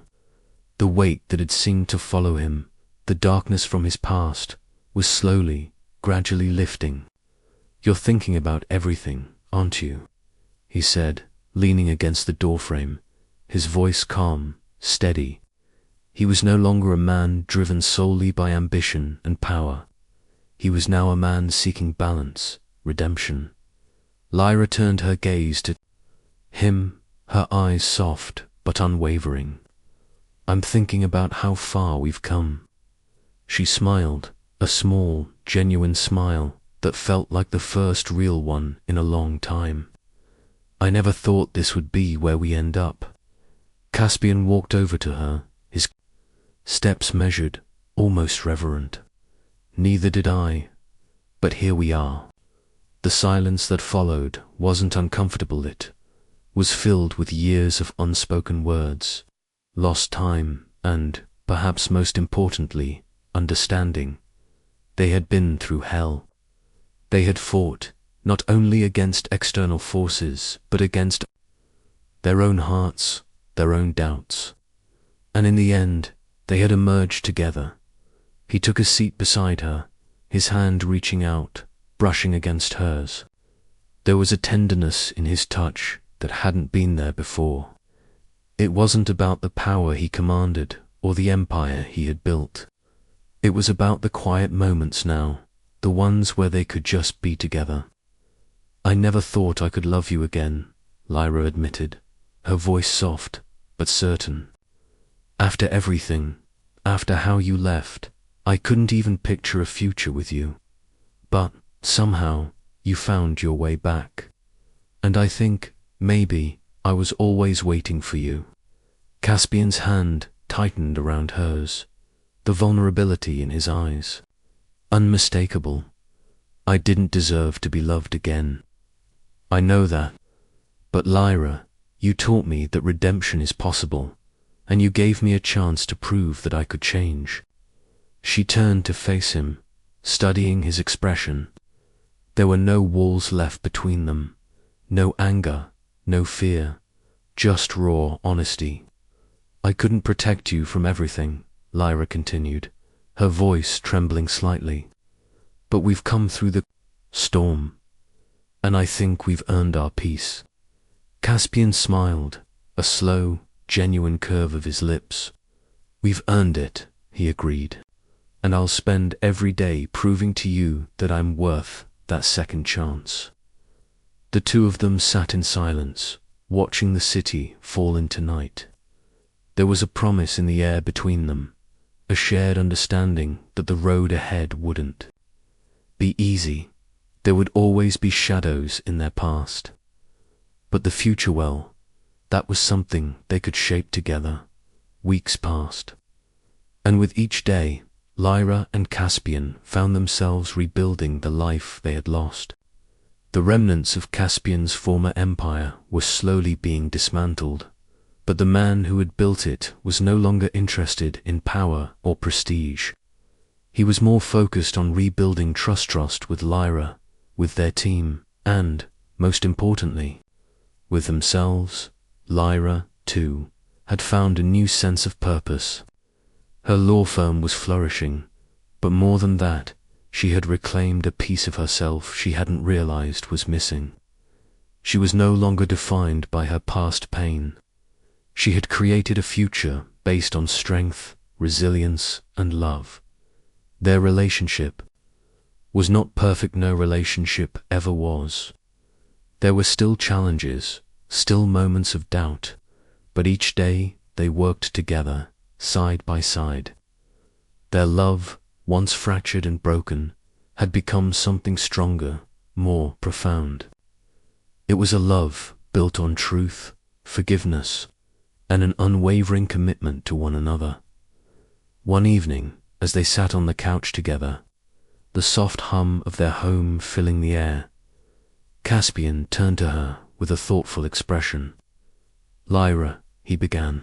The weight that had seemed to follow him, the darkness from his past, was slowly, gradually lifting. "You're thinking about everything, aren't you?" he said, leaning against the doorframe, his voice calm, steady. He was no longer a man driven solely by ambition and power. He was now a man seeking balance, redemption. Lyra turned her gaze to him, her eyes soft, but unwavering. I'm thinking about how far we've come. She smiled, a small, genuine smile that felt like the first real one in a long time. I never thought this would be where we end up. Caspian walked over to her, his steps measured, almost reverent. Neither did I, but here we are. The silence that followed wasn't uncomfortable, it was filled with years of unspoken words, lost time, and, perhaps most importantly, understanding. They had been through hell. They had fought, not only against external forces, but against their own hearts, their own doubts. And in the end, they had emerged together. He took a seat beside her, his hand reaching out, brushing against hers. There was a tenderness in his touch that hadn't been there before. It wasn't about the power he commanded or the empire he had built. It was about the quiet moments now, the ones where they could just be together. I never thought I could love you again, Lyra admitted, her voice soft but certain. After everything, after how you left, I couldn't even picture a future with you. But, somehow, you found your way back. And I think, maybe, I was always waiting for you. Caspian's hand tightened around hers, the vulnerability in his eyes. Unmistakable. I didn't deserve to be loved again. I know that. But Lyra, you taught me that redemption is possible, and you gave me a chance to prove that I could change. She turned to face him, studying his expression. There were no walls left between them, no anger, no fear, just raw honesty. I couldn't protect you from everything, Lyra continued, her voice trembling slightly. But we've come through the storm, and I think we've earned our peace. Caspian smiled, a slow, genuine curve of his lips. We've earned it, he agreed, and I'll spend every day proving to you that I'm worth that second chance. The two of them sat in silence, watching the city fall into night. There was a promise in the air between them, a shared understanding that the road ahead wouldn't be easy. There would always be shadows in their past. But the future, well, that was something they could shape together. Weeks passed. And with each day, Lyra and Caspian found themselves rebuilding the life they had lost. The remnants of Caspian's former empire were slowly being dismantled, but the man who had built it was no longer interested in power or prestige. He was more focused on rebuilding trust with Lyra, with their team, and, most importantly, with themselves. Lyra, too, had found a new sense of purpose. Her law firm was flourishing, but more than that, she had reclaimed a piece of herself she hadn't realized was missing. She was no longer defined by her past pain. She had created a future based on strength, resilience, and love. Their relationship was not perfect, no relationship ever was. There were still challenges, still moments of doubt, but each day they worked together, side by side. Their love, once fractured and broken, had become something stronger, more profound. It was a love built on truth, forgiveness, and an unwavering commitment to one another. One evening, as they sat on the couch together, the soft hum of their home filling the air, Caspian turned to her with a thoughtful expression. "Lyra," he began,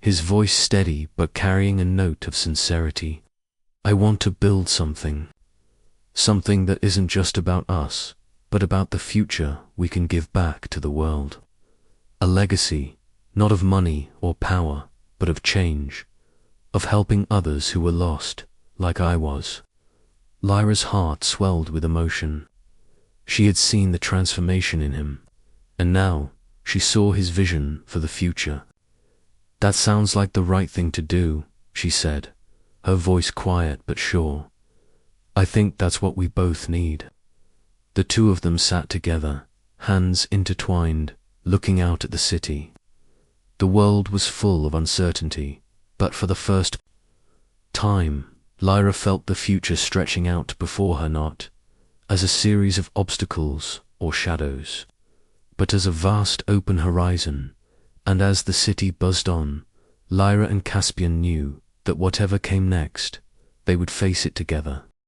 his voice steady but carrying a note of sincerity, "I want to build something that isn't just about us, but about the future we can give back to the world. A legacy, not of money or power, but of change, of helping others who were lost, like I was." Lyra's heart swelled with emotion. She had seen the transformation in him, and now she saw his vision for the future. "That sounds like the right thing to do," she said, her voice quiet but sure. "I think that's what we both need." The two of them sat together, hands intertwined, looking out at the city. The world was full of uncertainty, but for the first time, Lyra felt the future stretching out before her, not as a series of obstacles or shadows, but as a vast open horizon. And as the city buzzed on, Lyra and Caspian knew that whatever came next, they would face it together.